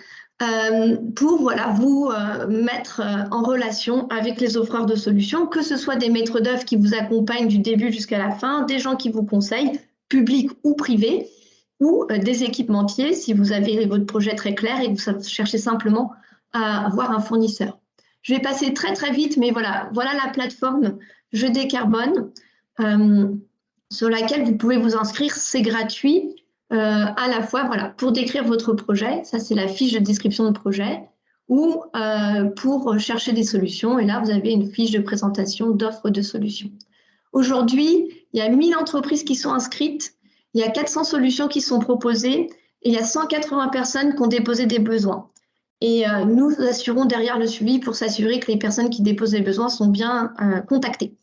pour vous mettre en relation avec les offreurs de solutions, que ce soit des maîtres d'œuvre qui vous accompagnent du début jusqu'à la fin, des gens qui vous conseillent, publics ou privés, ou des équipementiers si vous avez votre projet très clair et que vous cherchez simplement à avoir un fournisseur. Je vais passer très très vite, mais voilà la plateforme Je décarbone sur laquelle vous pouvez vous inscrire, c'est gratuit. À la fois pour décrire votre projet, ça c'est la fiche de description de projet, ou pour chercher des solutions, et là vous avez une fiche de présentation d'offres de solutions. Aujourd'hui, il y a 1000 entreprises qui sont inscrites, il y a 400 solutions qui sont proposées, et il y a 180 personnes qui ont déposé des besoins. Et nous assurons derrière le suivi pour s'assurer que les personnes qui déposent des besoins sont bien contactées.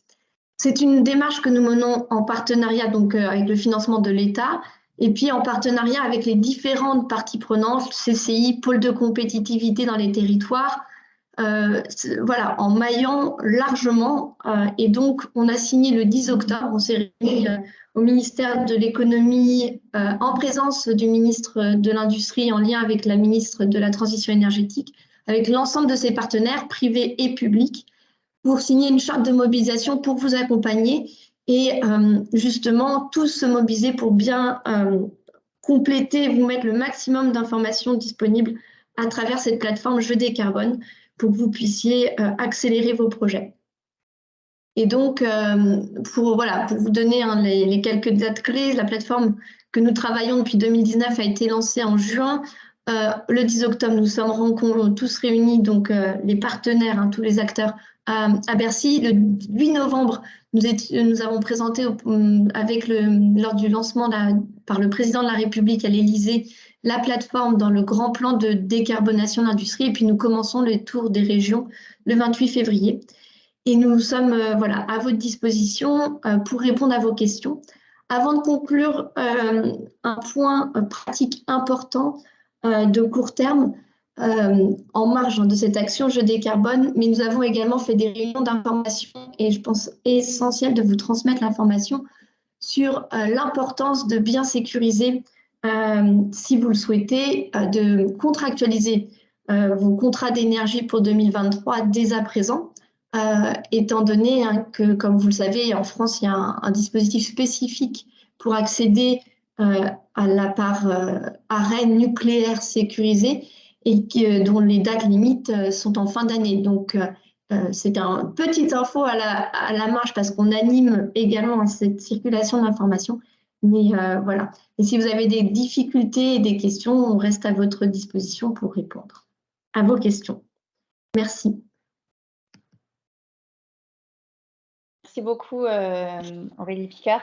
C'est une démarche que nous menons en partenariat donc, avec le financement de l'État, et puis en partenariat avec les différentes parties prenantes, CCI, pôle de compétitivité dans les territoires, en maillant largement. Et donc, on a signé le 10 octobre, on s'est réunis au ministère de l'économie en présence du ministre de l'Industrie en lien avec la ministre de la Transition énergétique, avec l'ensemble de ses partenaires privés et publics pour signer une charte de mobilisation pour vous accompagner et justement tous se mobiliser pour bien compléter, vous mettre le maximum d'informations disponibles à travers cette plateforme Je décarbone pour que vous puissiez accélérer vos projets. Et donc, pour vous donner les quelques dates clés, la plateforme que nous travaillons depuis 2019 a été lancée en juin. Le 10 octobre, nous sommes tous réunis, donc les partenaires, tous les acteurs à Bercy. Le 8 novembre, nous avons présenté lors du lancement par le président de la République à l'Élysée la plateforme dans le grand plan de décarbonation de l'industrie. Et puis, nous commençons le tour des régions le 28 février. Et nous sommes à votre disposition pour répondre à vos questions. Avant de conclure, un point pratique important de court terme en marge de cette action Je décarbone, mais nous avons également fait des réunions d'information et je pense essentiel de vous transmettre l'information sur l'importance de bien sécuriser, si vous le souhaitez, de contractualiser vos contrats d'énergie pour 2023 dès à présent. Étant donné que, comme vous le savez, en France, il y a un dispositif spécifique pour accéder à la part ARENH nucléaire sécurisée et dont les dates limites sont en fin d'année. Donc, c'est une petite info à la marge parce qu'on anime également cette circulation d'informations. Mais voilà. Et si vous avez des difficultés et des questions, on reste à votre disposition pour répondre à vos questions. Merci. Merci beaucoup, Aurélie Picard.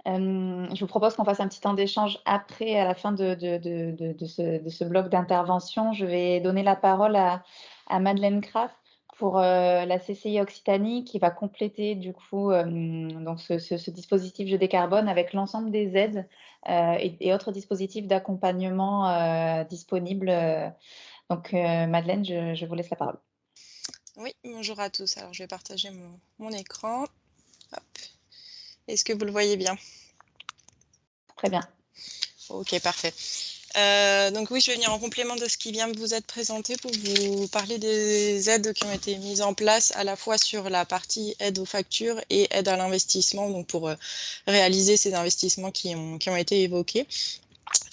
Je vous propose qu'on fasse un petit temps d'échange après, à la fin de ce bloc d'intervention. Je vais donner la parole à Madeleine Kraft pour la CCI Occitanie qui va compléter du coup donc ce dispositif Je décarbone avec l'ensemble des aides et autres dispositifs d'accompagnement disponibles. Donc Madeleine, je vous laisse la parole. Oui, bonjour à tous. Alors je vais partager mon écran. Hop. Est-ce que vous le voyez bien? Très bien. Ok, parfait. Donc oui, je vais venir en complément de ce qui vient de vous être présenté pour vous parler des aides qui ont été mises en place à la fois sur la partie aide aux factures et aide à l'investissement, donc pour réaliser ces investissements qui ont été évoqués.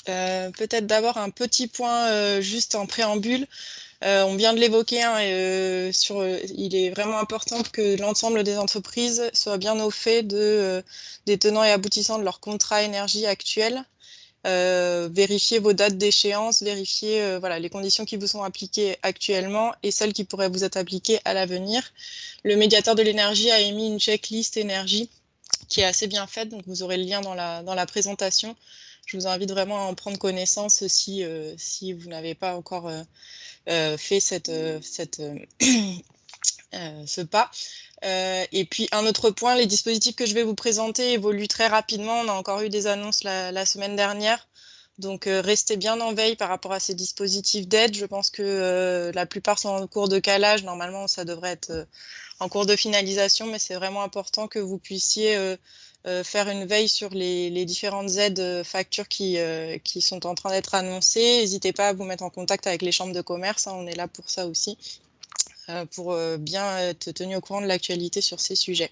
Peut-être d'abord un petit point juste en préambule. On vient de l'évoquer, il est vraiment important que l'ensemble des entreprises soient bien au fait des tenants et aboutissants de leur contrat énergie actuel. Vérifier vos dates d'échéance, vérifier les conditions qui vous sont appliquées actuellement et celles qui pourraient vous être appliquées à l'avenir. Le médiateur de l'énergie a émis une checklist énergie qui est assez bien faite, donc vous aurez le lien dans la présentation. je vous invite vraiment à en prendre connaissance si vous n'avez pas encore fait ce pas. Et puis un autre point, les dispositifs que je vais vous présenter évoluent très rapidement. On a encore eu des annonces la semaine dernière. Donc restez bien en veille par rapport à ces dispositifs d'aide. Je pense que la plupart sont en cours de calage. Normalement, ça devrait être en cours de finalisation, mais c'est vraiment important que vous puissiez faire une veille sur les différentes aides factures qui sont en train d'être annoncées. N'hésitez pas à vous mettre en contact avec les chambres de commerce, hein, on est là pour ça aussi, pour bien être tenu au courant de l'actualité sur ces sujets.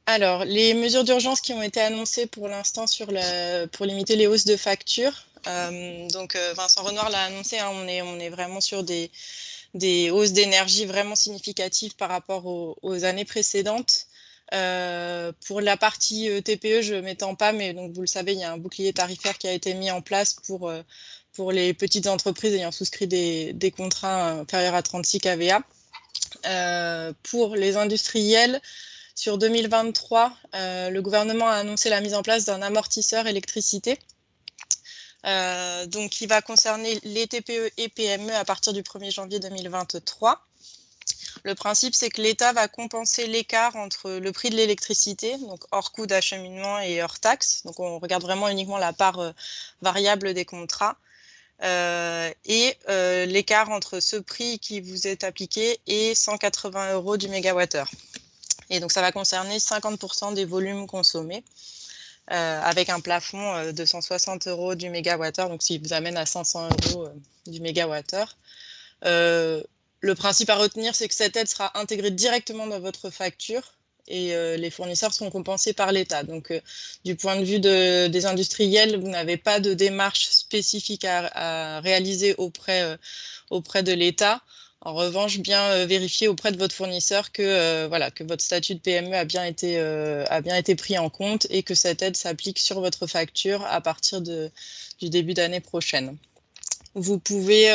Alors, les mesures d'urgence qui ont été annoncées pour l'instant pour limiter les hausses de factures. Donc, Vincent Renoir l'a annoncé, hein, on est vraiment sur des hausses d'énergie vraiment significatives par rapport aux années précédentes. Pour la partie TPE, je ne m'étends pas, mais donc, vous le savez, il y a un bouclier tarifaire qui a été mis en place pour les petites entreprises ayant souscrit des contrats inférieurs à 36 kVA. Pour les industriels, sur 2023, le gouvernement a annoncé la mise en place d'un amortisseur électricité, donc qui va concerner les TPE et PME à partir du 1er janvier 2023. Le principe, c'est que l'État va compenser l'écart entre le prix de l'électricité, donc hors coût d'acheminement et hors taxe. Donc on regarde vraiment uniquement la part variable des contrats. Et l'écart entre ce prix qui vous est appliqué et 180 € du mégawattheure. Et donc, ça va concerner 50% des volumes consommés, avec un plafond de 160 € du mégawattheure, donc ce qui vous amène à 500 € du mégawattheure. Le principe à retenir, c'est que cette aide sera intégrée directement dans votre facture et les fournisseurs seront compensés par l'État. Donc, du point de vue des industriels, vous n'avez pas de démarche spécifique à réaliser auprès de l'État. En revanche, bien vérifier auprès de votre fournisseur que votre statut de PME a bien été pris en compte et que cette aide s'applique sur votre facture à partir du début d'année prochaine. Vous pouvez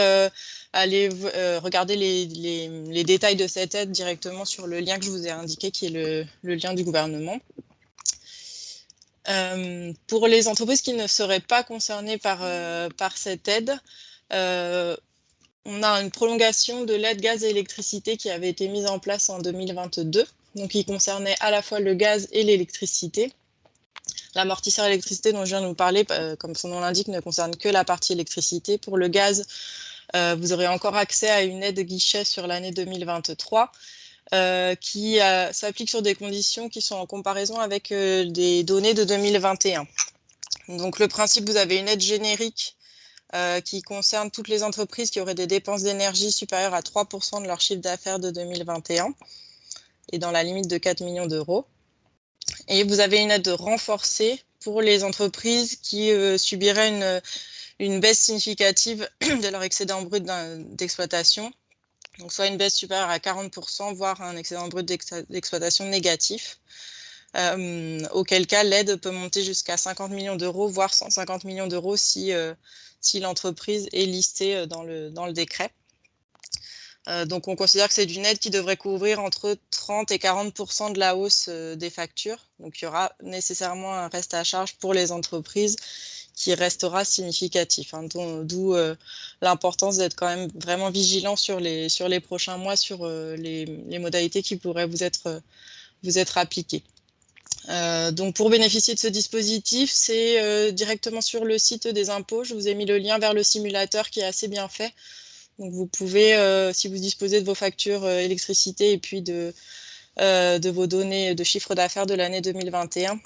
aller regarder les détails de cette aide directement sur le lien que je vous ai indiqué, qui est le lien du gouvernement. Pour les entreprises qui ne seraient pas concernées par cette aide, on a une prolongation de l'aide gaz et électricité qui avait été mise en place en 2022, donc qui concernait à la fois le gaz et l'électricité. L'amortisseur électricité dont je viens de vous parler, comme son nom l'indique, ne concerne que la partie électricité. Pour le gaz, vous aurez encore accès à une aide guichet sur l'année 2023 qui s'applique sur des conditions qui sont en comparaison avec des données de 2021. Donc le principe, vous avez une aide générique qui concerne toutes les entreprises qui auraient des dépenses d'énergie supérieures à 3% de leur chiffre d'affaires de 2021 et dans la limite de 4 millions d'euros. Et vous avez une aide renforcée pour les entreprises qui subiraient une baisse significative de leur excédent brut d'exploitation, donc soit une baisse supérieure à 40%, voire un excédent brut d'exploitation négatif. Auquel cas l'aide peut monter jusqu'à 50 millions d'euros, voire 150 millions d'euros si l'entreprise est listée dans le décret. Donc on considère que c'est une aide qui devrait couvrir entre 30 et 40% de la hausse des factures. Donc il y aura nécessairement un reste à charge pour les entreprises qui restera significatif, hein, d'où l'importance d'être quand même vraiment vigilant sur les prochains mois sur les modalités qui pourraient vous être appliquées. Donc pour bénéficier de ce dispositif, c'est directement sur le site des impôts. Je vous ai mis le lien vers le simulateur qui est assez bien fait. Donc vous pouvez, si vous disposez de vos factures électricité et puis de vos données de chiffre d'affaires de l'année 2021,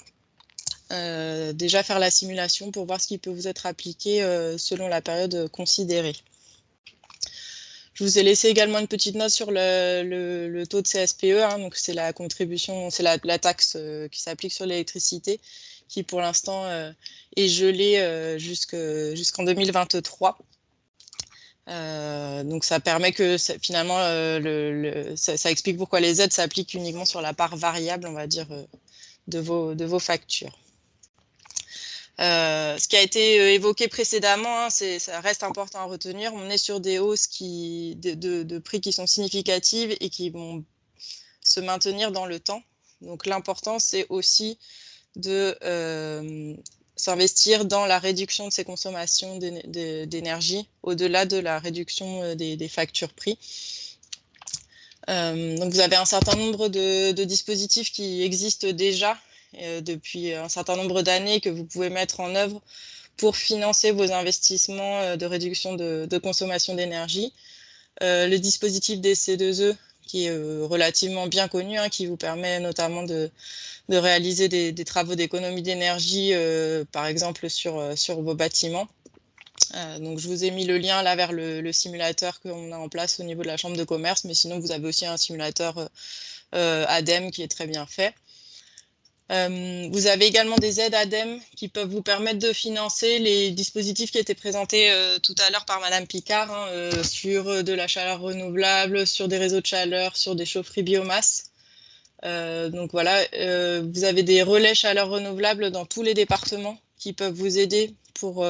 déjà faire la simulation pour voir ce qui peut vous être appliqué selon la période considérée. Je vous ai laissé également une petite note sur le taux de CSPE, hein, donc c'est la contribution, c'est la taxe qui s'applique sur l'électricité, qui pour l'instant est gelée jusqu'en 2023. Donc ça permet que finalement ça explique pourquoi les aides s'appliquent uniquement sur la part variable, on va dire, de vos factures. Ce qui a été évoqué précédemment, hein, ça reste important à retenir. On est sur des hausses de prix qui sont significatives et qui vont se maintenir dans le temps. Donc l'important, c'est aussi de s'investir dans la réduction de ses consommations d'énergie, au-delà de la réduction des factures prix. Donc vous avez un certain nombre de dispositifs qui existent déjà depuis un certain nombre d'années que vous pouvez mettre en œuvre pour financer vos investissements de réduction de consommation d'énergie. Le dispositif des C2E, qui est relativement bien connu, qui vous permet notamment de réaliser des travaux d'économie d'énergie, par exemple sur vos bâtiments. Donc je vous ai mis le lien là vers le simulateur qu'on a en place au niveau de la chambre de commerce, mais sinon vous avez aussi un simulateur ADEME qui est très bien fait. Vous avez également des aides ADEME qui peuvent vous permettre de financer les dispositifs qui étaient présentés tout à l'heure par Madame Picard, sur de la chaleur renouvelable, sur des réseaux de chaleur, sur des chaufferies biomasse. Donc voilà, vous avez des relais chaleur renouvelable dans tous les départements qui peuvent vous aider pour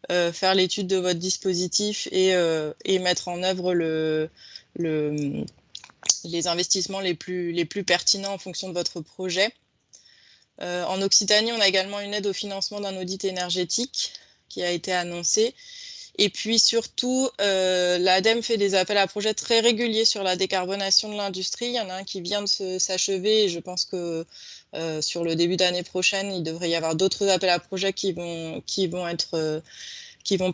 faire l'étude de votre dispositif et mettre en œuvre les investissements les plus pertinents en fonction de votre projet. En Occitanie, on a également une aide au financement d'un audit énergétique qui a été annoncée. Et puis surtout, l'ADEME fait des appels à projets très réguliers sur la décarbonation de l'industrie. Il y en a un qui vient de s'achever et je pense que sur le début d'année prochaine, il devrait y avoir d'autres appels à projets qui vont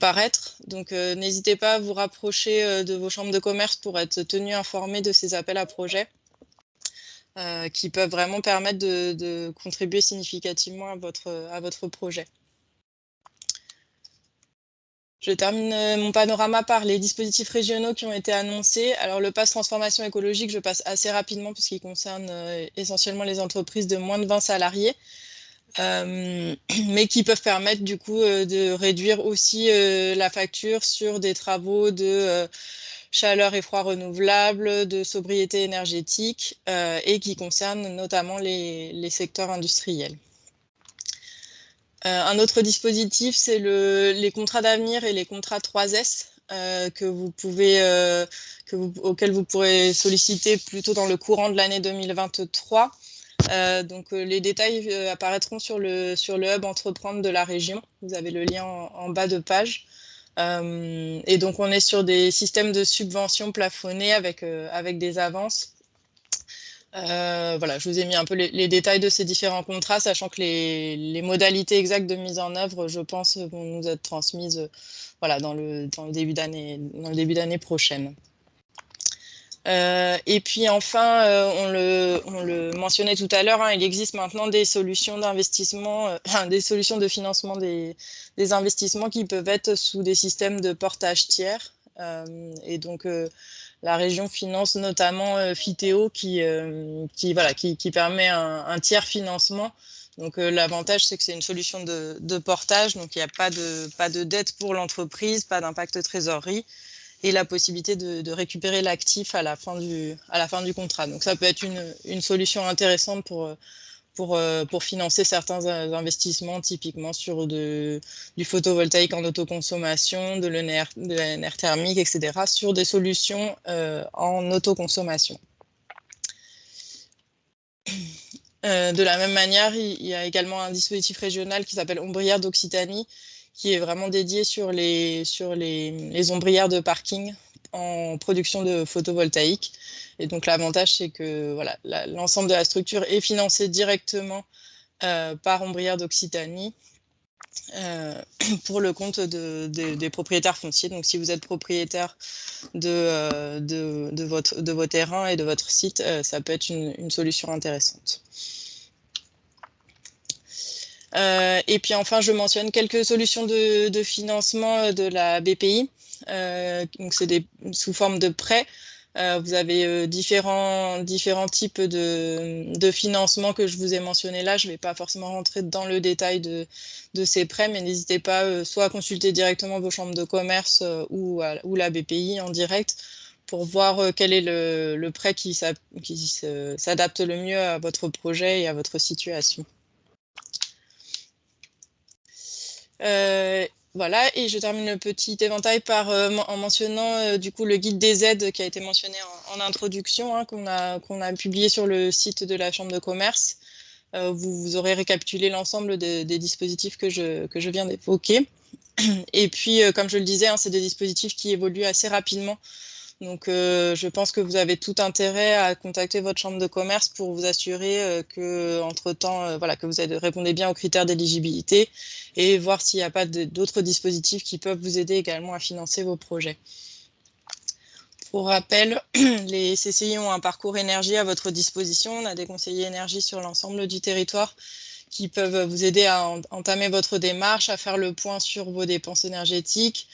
paraître. Donc n'hésitez pas à vous rapprocher de vos chambres de commerce pour être tenus informés de ces appels à projets qui peuvent vraiment permettre de contribuer significativement à votre projet. Je termine mon panorama par les dispositifs régionaux qui ont été annoncés. Alors le pass transformation écologique, je passe assez rapidement puisqu'il concerne essentiellement les entreprises de moins de 20 salariés, mais qui peuvent permettre du coup de réduire aussi la facture sur des travaux de chaleur et froid renouvelable, de sobriété énergétique et qui concernent notamment les secteurs industriels. Un autre dispositif, c'est les contrats d'avenir et les contrats 3S auxquels vous pourrez solliciter plutôt dans le courant de l'année 2023. Donc les détails apparaîtront sur le hub entreprendre de la région. Vous avez le lien en bas de page. Et donc on est sur des systèmes de subventions plafonnés avec des avances. Voilà, je vous ai mis un peu les détails de ces différents contrats, sachant que les modalités exactes de mise en œuvre, je pense, vont nous être transmises voilà, dans le début d'année prochaine. Et puis enfin, on le mentionnait tout à l'heure, il existe maintenant des solutions d'investissement, des solutions de financement des investissements qui peuvent être sous des systèmes de portage tiers. Et donc la région finance notamment Fitéo qui permet un tiers financement. Donc l'avantage, c'est que c'est une solution de portage, donc il n'y a pas de dette pour l'entreprise, pas d'impact trésorerie, et la possibilité de récupérer l'actif à la fin du contrat. Donc ça peut être une solution intéressante pour financer certains investissements, typiquement sur du photovoltaïque en autoconsommation, de l'ENR thermique, etc., sur des solutions en autoconsommation. De la même manière, il y a également un dispositif régional qui s'appelle Ombrière d'Occitanie, qui est vraiment dédié sur les ombrières de parking en production de photovoltaïque. Et donc l'avantage, c'est que voilà, l'ensemble de la structure est financé directement par Ombrière d'Occitanie pour le compte des propriétaires fonciers. Donc si vous êtes propriétaire de vos terrains et de votre site, ça peut être une solution intéressante. Et puis enfin, je mentionne quelques solutions de financement de la BPI. Donc c'est sous forme de prêts. Vous avez différents types de financement que je vous ai mentionné là. Je ne vais pas forcément rentrer dans le détail de ces prêts, mais n'hésitez pas soit à consulter directement vos chambres de commerce ou la BPI en direct pour voir quel est le prêt qui s'adapte le mieux à votre projet et à votre situation. Voilà, et je termine le petit éventail en mentionnant du coup le guide des aides qui a été mentionné en introduction, qu'on a publié sur le site de la Chambre de commerce. vous aurez récapitulé l'ensemble des dispositifs que je viens d'évoquer. Et puis, comme je le disais, c'est des dispositifs qui évoluent assez rapidement. Donc, je pense que vous avez tout intérêt à contacter votre chambre de commerce pour vous assurer que, entre-temps, que vous répondez bien aux critères d'éligibilité et voir s'il n'y a pas d'autres dispositifs qui peuvent vous aider également à financer vos projets. Pour rappel, les CCI ont un parcours énergie à votre disposition. On a des conseillers énergie sur l'ensemble du territoire qui peuvent vous aider à entamer votre démarche, à faire le point sur vos dépenses énergétiques,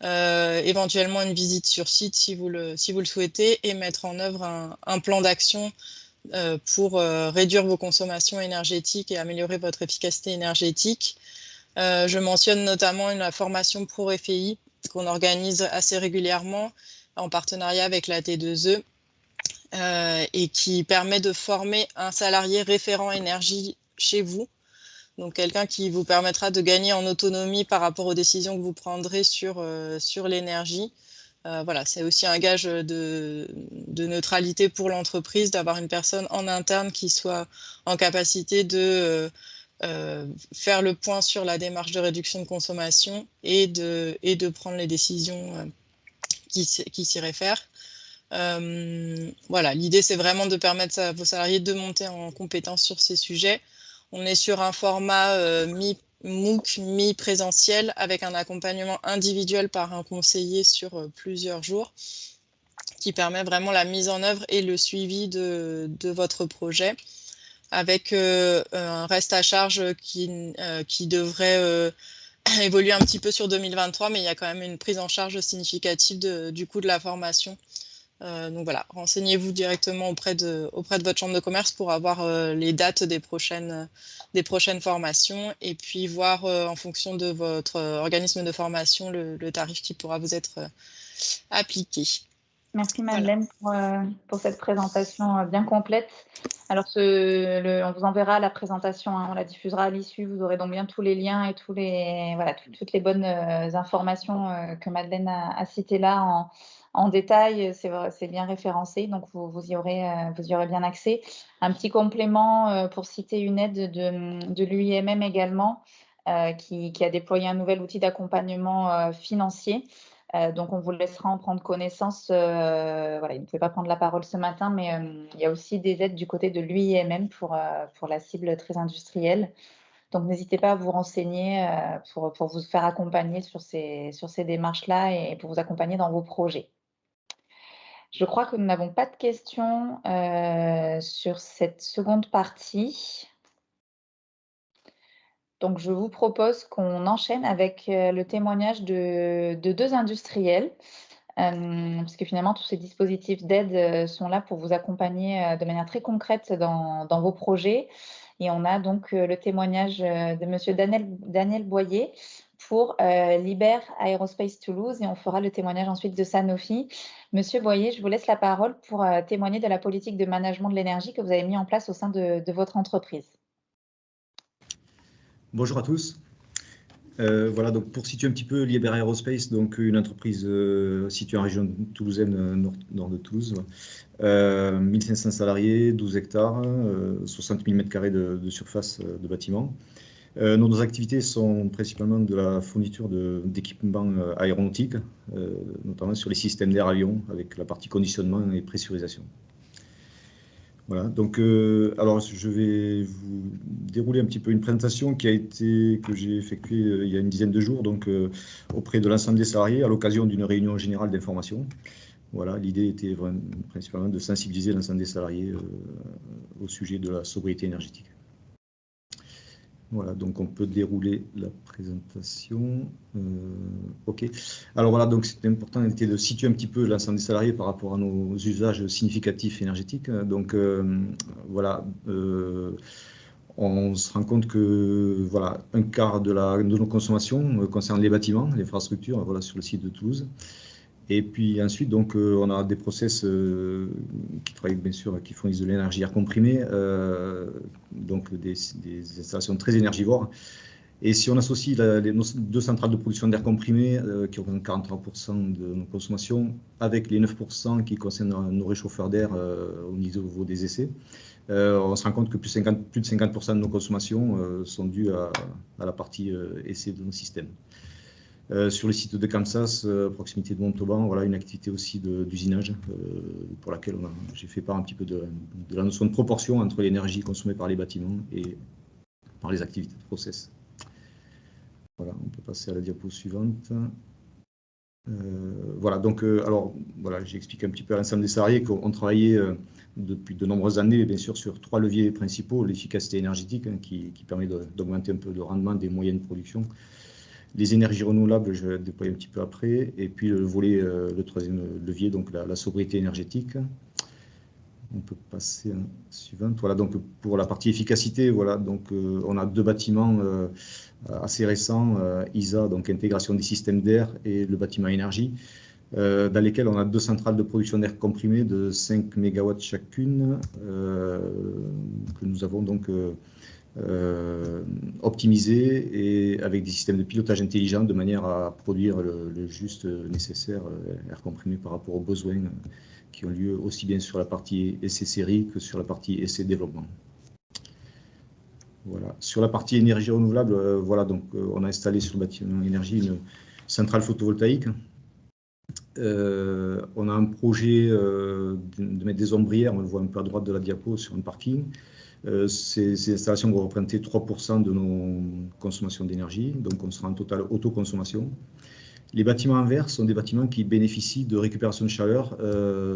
éventuellement une visite sur site si vous le souhaitez, et mettre en œuvre un plan d'action pour réduire vos consommations énergétiques et améliorer votre efficacité énergétique. Je mentionne notamment la formation ProREFI qu'on organise assez régulièrement en partenariat avec la T2E et qui permet de former un salarié référent énergie chez vous. Donc, quelqu'un qui vous permettra de gagner en autonomie par rapport aux décisions que vous prendrez sur l'énergie. Voilà, c'est aussi un gage de neutralité pour l'entreprise d'avoir une personne en interne qui soit en capacité de faire le point sur la démarche de réduction de consommation et de prendre les décisions qui s'y réfèrent. Voilà, l'idée, c'est vraiment de permettre à vos salariés de monter en compétence sur ces sujets. On est sur un format mi-MOOC, mi-présentiel, avec un accompagnement individuel par un conseiller sur plusieurs jours, qui permet vraiment la mise en œuvre et le suivi de votre projet, avec un reste à charge qui devrait évoluer un petit peu sur 2023, mais il y a quand même une prise en charge significative du coût de la formation. Donc voilà, renseignez-vous directement auprès de votre chambre de commerce pour avoir les dates des prochaines formations et puis voir en fonction de votre organisme de formation le tarif qui pourra vous être appliqué. Merci Madeleine pour cette présentation bien complète. Alors, on vous enverra la présentation, on la diffusera à l'issue. Vous aurez donc bien tous les liens et toutes les bonnes informations que Madeleine a citées là en détail. C'est bien référencé, donc vous y aurez bien accès. Un petit complément pour citer une aide de l'UIMM également, qui a déployé un nouvel outil d'accompagnement financier. Donc, on vous laissera en prendre connaissance. Voilà, il ne pouvait pas prendre la parole ce matin, mais il y a aussi des aides du côté de l'UIMM pour la cible très industrielle. Donc, n'hésitez pas à vous renseigner pour vous faire accompagner sur ces démarches-là et pour vous accompagner dans vos projets. Je crois que nous n'avons pas de questions sur cette seconde partie. Donc, je vous propose qu'on enchaîne avec le témoignage de deux industriels, parce que finalement, tous ces dispositifs d'aide sont là pour vous accompagner de manière très concrète dans vos projets. Et on a donc le témoignage de Monsieur Daniel Boyer pour Liber Aerospace Toulouse, et on fera le témoignage ensuite de Sanofi. Monsieur Boyer, je vous laisse la parole pour témoigner de la politique de management de l'énergie que vous avez mis en place au sein de votre entreprise. Bonjour à tous. Voilà, donc pour situer un petit peu Liber Aerospace, donc une entreprise située en région toulousaine, nord de Toulouse, 1500 salariés, 12 hectares, 60 000 m² de surface de bâtiment. Nos activités sont principalement de la fourniture d'équipements aéronautiques, notamment sur les systèmes d'air avion, avec la partie conditionnement et pressurisation. Voilà, donc alors je vais vous dérouler un petit peu une présentation que j'ai effectuée il y a une dizaine de jours, donc auprès de l'ensemble des salariés à l'occasion d'une réunion générale d'information. Voilà, l'idée était principalement de sensibiliser l'ensemble des salariés au sujet de la sobriété énergétique. Voilà, donc on peut dérouler la présentation. OK. Alors voilà, donc c'est important de situer un petit peu l'ensemble des salariés par rapport à nos usages significatifs énergétiques. Donc voilà, on se rend compte que voilà, un quart de nos consommations concerne les bâtiments, l'infrastructure, voilà, sur le site de Toulouse. Et puis ensuite, donc, on a des process qui travaillent bien sûr, qui fournissent de l'énergie air comprimée, donc des installations très énergivores. Et si on associe les deux centrales de production d'air comprimé, qui représentent 43% de nos consommations, avec les 9% qui concernent nos réchauffeurs d'air au niveau des essais, on se rend compte que plus de 50% de nos consommations sont dues à la partie essai de nos systèmes. Sur le site de Kansas, à proximité de Montauban, voilà une activité aussi d'usinage pour laquelle j'ai fait part un petit peu de la notion de proportion entre l'énergie consommée par les bâtiments et par les activités de process. Voilà, on peut passer à la diapo suivante. Voilà, donc alors voilà, j'ai expliqué un petit peu à l'ensemble des salariés qu'on travaillait depuis de nombreuses années, bien sûr, sur 3 leviers principaux: l'efficacité énergétique, hein, qui permet d'augmenter un peu le rendement des moyennes de production, les énergies renouvelables, je vais déployer un petit peu après, et puis le volet, le troisième levier, donc la sobriété énergétique. On peut passer à la suivante. Voilà, donc pour la partie efficacité, voilà, donc on a 2 bâtiments assez récents, ISA, donc intégration des systèmes d'air, et le bâtiment énergie, dans lesquels on a 2 centrales de production d'air comprimé de 5 MW chacune, que nous avons donc optimisé et avec des systèmes de pilotage intelligent de manière à produire le juste nécessaire air comprimé par rapport aux besoins qui ont lieu aussi bien sur la partie essai série que sur la partie essai développement. Voilà. Sur la partie énergie renouvelable, voilà, donc on a installé sur le bâtiment énergie une centrale photovoltaïque. On a un projet de mettre des ombrières, on le voit un peu à droite de la diapo, sur un parking. Ces installations vont représenter 3% de nos consommations d'énergie, donc on sera en totale autoconsommation. Les bâtiments en vert sont des bâtiments qui bénéficient de récupération de chaleur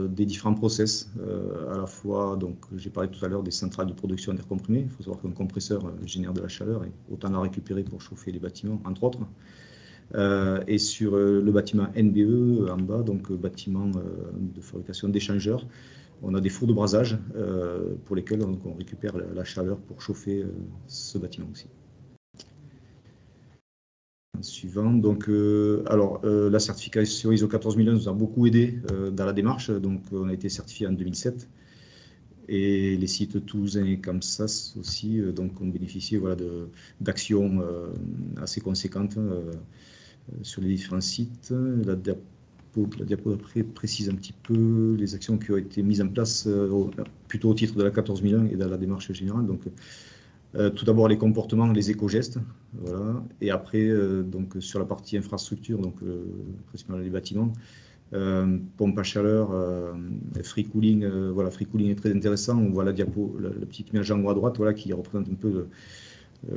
des différents process, à la fois, donc j'ai parlé tout à l'heure des centrales de production d'air comprimé. Il faut savoir qu'un compresseur génère de la chaleur et autant la récupérer pour chauffer les bâtiments, entre autres. Et sur le bâtiment NBE en bas, donc bâtiment de fabrication d'échangeurs, on a des fours de brasage pour lesquels on récupère la chaleur pour chauffer ce bâtiment aussi. Suivant, donc la certification ISO 14001 nous a beaucoup aidé dans la démarche, donc on a été certifié en 2007 et les sites toulousains et Kansas aussi, donc ont bénéficié, voilà, d'actions assez conséquentes sur les différents sites. La diapo d'après précise un petit peu les actions qui ont été mises en place plutôt au titre de la 14001 et dans la démarche générale. Donc, tout d'abord les comportements, les éco-gestes, voilà. Et après, donc sur la partie infrastructure, donc principalement les bâtiments, pompe à chaleur, free cooling, voilà, free cooling est très intéressant. On voit la diapo, la petite image en haut à droite, voilà, qui représente un peu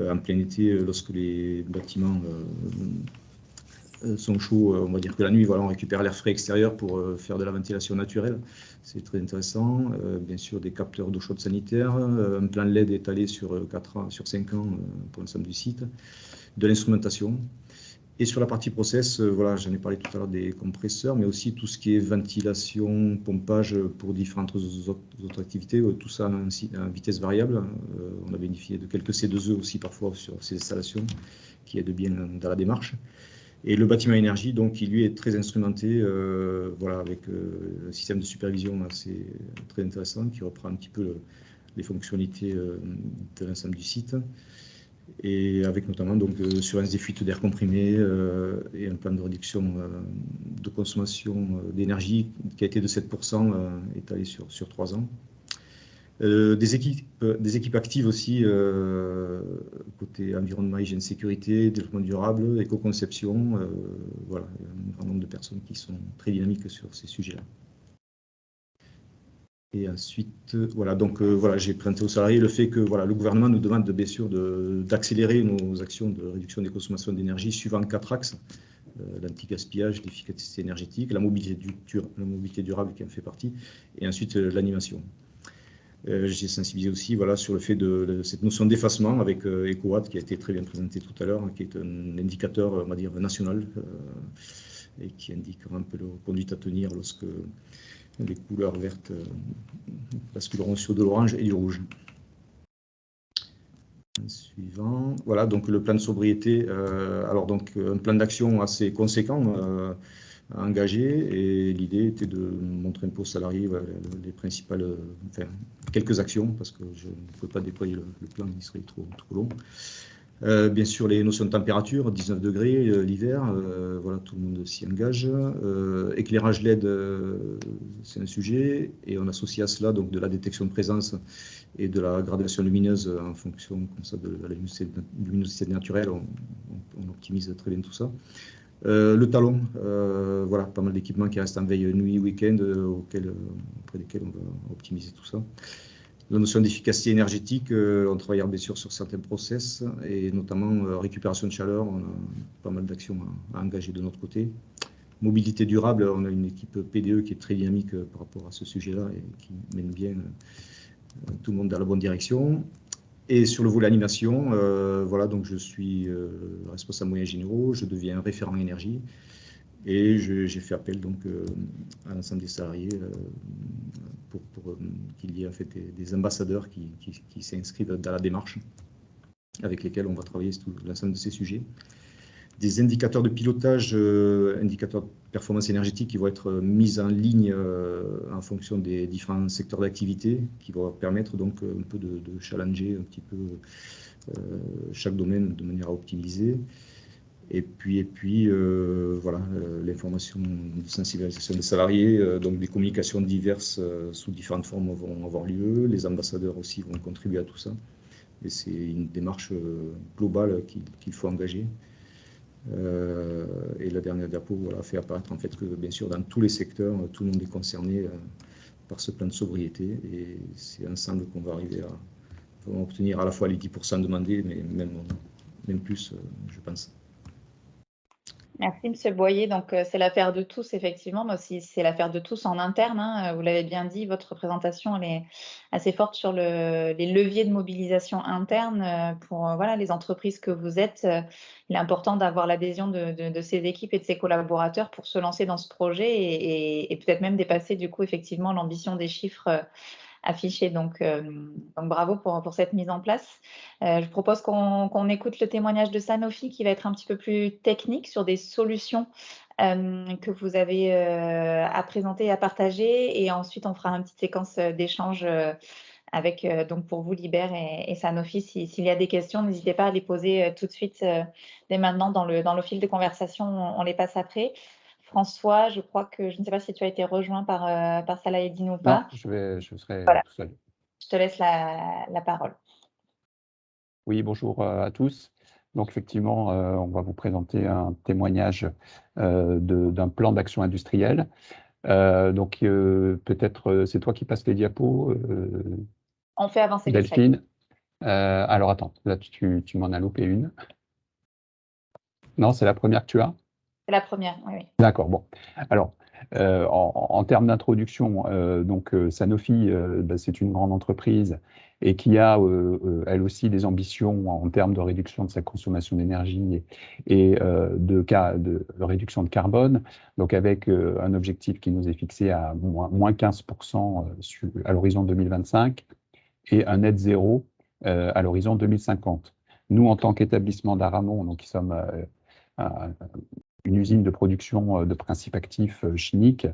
en plein été, lorsque les bâtiments sont chauds, on va dire que la nuit, voilà, on récupère l'air frais extérieur pour faire de la ventilation naturelle. C'est très intéressant. Bien sûr, des capteurs d'eau chaude sanitaire, un plan LED étalé sur 5 ans pour l'ensemble du site, de l'instrumentation. Et sur la partie process, voilà, j'en ai parlé tout à l'heure des compresseurs, mais aussi tout ce qui est ventilation, pompage pour différentes autres activités, tout ça à vitesse variable. On a bénéficié de quelques C2E aussi parfois sur ces installations qui aident bien dans la démarche. Et le bâtiment énergie, donc, qui lui est très instrumenté, voilà, avec un système de supervision assez très intéressant qui reprend un petit peu les fonctionnalités de l'ensemble du site, et avec notamment donc surveillance des fuites d'air comprimé et un plan de réduction de consommation d'énergie qui a été de 7% étalé sur 3 ans. Des équipes actives aussi, côté environnement, hygiène, sécurité, développement durable, éco-conception, voilà, un grand nombre de personnes qui sont très dynamiques sur ces sujets-là. Et ensuite, voilà, donc voilà, j'ai présenté aux salariés le fait que voilà, le gouvernement nous demande bien sûr d'accélérer nos actions de réduction des consommations d'énergie suivant 4 axes. L'anti-gaspillage, l'efficacité énergétique, la mobilité durable qui en fait partie, et ensuite l'animation. J'ai sensibilisé aussi, voilà, sur le fait de cette notion d'effacement avec EcoWatt qui a été très bien présenté tout à l'heure, hein, qui est un indicateur, on va dire, national et qui indique un peu la conduite à tenir lorsque les couleurs vertes basculeront sur de l'orange et du rouge. Suivant, voilà, donc le plan de sobriété, alors donc un plan d'action assez conséquent à engager, et l'idée était de montrer un peu aux salariés, voilà, les principales, enfin, quelques actions, parce que je ne peux pas déployer le plan, il serait trop long. Bien sûr, les notions de température, 19 degrés l'hiver, voilà, tout le monde s'y engage. Éclairage LED, c'est un sujet, et on associe à cela donc de la détection de présence et de la gradation lumineuse en fonction comme ça, de la luminosité naturelle. On optimise très bien tout ça. Le talon, voilà, pas mal d'équipements qui restent en veille nuit, week-end, auprès desquels on va optimiser tout ça. La notion d'efficacité énergétique, on travaille bien sûr sur certains process, et notamment récupération de chaleur, on a pas mal d'actions à engager de notre côté. Mobilité durable, on a une équipe PDE qui est très dynamique par rapport à ce sujet-là et qui mène bien tout le monde dans la bonne direction. Et sur le volet animation, voilà, donc je suis responsable moyens généraux, je deviens référent énergie, et j'ai fait appel donc à l'ensemble des salariés pour qu'il y ait en fait des ambassadeurs qui s'inscrivent dans la démarche, avec lesquels on va travailler sur l'ensemble de ces sujets. Des indicateurs de pilotage, indicateurs de performance énergétique qui vont être mis en ligne en fonction des différents secteurs d'activité, qui vont permettre donc un peu de challenger un petit peu chaque domaine de manière à optimiser. Et puis voilà, l'information de sensibilisation des salariés, donc des communications diverses sous différentes formes vont avoir lieu. Les ambassadeurs aussi vont contribuer à tout ça. Et c'est une démarche globale qu'il faut engager. Et la dernière diapo, voilà, fait apparaître en fait que bien sûr dans tous les secteurs, tout le monde est concerné par ce plan de sobriété, et c'est ensemble qu'on va arriver à obtenir à la fois les 10% demandés, mais même plus, je pense. Merci, Monsieur Boyer. Donc, c'est l'affaire de tous, effectivement, mais aussi c'est l'affaire de tous en interne, hein. Vous l'avez bien dit, votre représentation, elle est assez forte sur les leviers de mobilisation interne pour voilà, les entreprises que vous êtes. Il est important d'avoir l'adhésion de ces équipes et de ces collaborateurs pour se lancer dans ce projet et peut-être même dépasser, du coup, effectivement, l'ambition des chiffres affichés. Donc bravo pour cette mise en place. Je propose qu'on écoute le témoignage de Sanofi qui va être un petit peu plus technique sur des solutions que vous avez à présenter et à partager. Et ensuite, on fera une petite séquence d'échange avec, donc pour vous, Libert et Sanofi. S'il y a des questions, n'hésitez pas à les poser tout de suite dès maintenant dans le fil de conversation. On les passe après. François, je crois que je ne sais pas si tu as été rejoint par Salah Eddine ou pas. Non, je serai Voilà. tout seul. Je te laisse la parole. Oui, bonjour à tous. Donc effectivement, on va vous présenter un témoignage d'un plan d'action industrielle. Donc peut-être c'est toi qui passes les diapos. On fait avancer Delphine. Alors attends, là tu m'en as loupé une. Non, c'est la première que tu as? C'est la première, oui. D'accord, bon. Alors, en termes d'introduction, donc Sanofi, c'est une grande entreprise et qui a, elle aussi, des ambitions en termes de réduction de sa consommation d'énergie et de réduction de carbone, donc avec un objectif qui nous est fixé à moins 15% à l'horizon 2025 et un net zéro à l'horizon 2050. Nous, en tant qu'établissement d'Aramon, donc qui sommes une usine de production de principes actifs chimiques.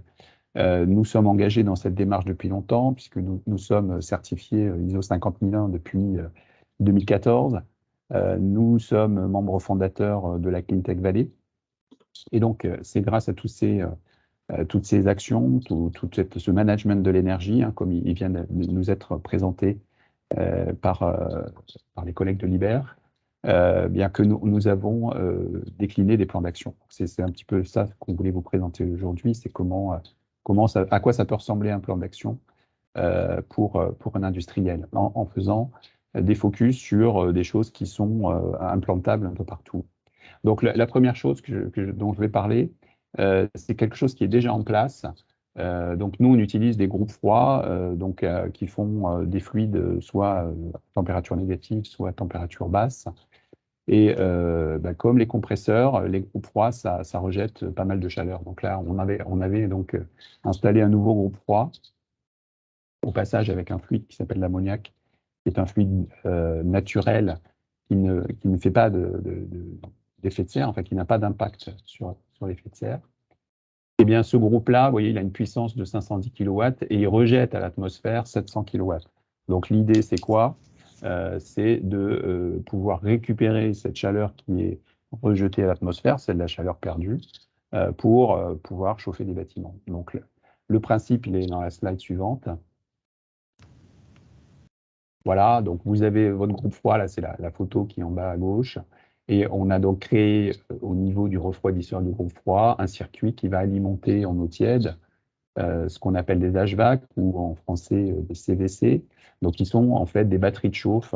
Nous sommes engagés dans cette démarche depuis longtemps, puisque nous sommes certifiés ISO 50001 depuis 2014. Nous sommes membres fondateurs de la Cleantech Valley. Et donc, c'est grâce à toutes ces actions, tout ce management de l'énergie, hein, comme il vient de nous être présenté par les collègues de Libert, bien que nous avons décliné des plans d'action. C'est un petit peu ça qu'on voulait vous présenter aujourd'hui, c'est à quoi ça peut ressembler un plan d'action pour un industriel, en faisant des focus sur des choses qui sont implantables un peu partout. Donc la première chose dont je vais parler, c'est quelque chose qui est déjà en place. Donc nous, on utilise des groupes froids qui font des fluides soit à température négative, soit à température basse. Et comme les compresseurs, les groupes froids, ça rejette pas mal de chaleur. Donc là, on avait donc installé un nouveau groupe froid, au passage avec un fluide qui s'appelle l'ammoniac, qui est un fluide naturel qui ne fait pas d'effet de serre, enfin qui n'a pas d'impact sur l'effet de serre. Eh bien, ce groupe-là, vous voyez, il a une puissance de 510 kW et il rejette à l'atmosphère 700 kW. Donc l'idée, c'est quoi? c'est de pouvoir récupérer cette chaleur qui est rejetée à l'atmosphère, c'est de la chaleur perdue, pour pouvoir chauffer des bâtiments. Donc, le principe, il est dans la slide suivante. Voilà, donc vous avez votre groupe froid, là c'est la photo qui est en bas à gauche, et on a donc créé au niveau du refroidisseur du groupe froid un circuit qui va alimenter en eau tiède ce qu'on appelle des HVAC ou en français des CVC, donc qui sont en fait des batteries de chauffe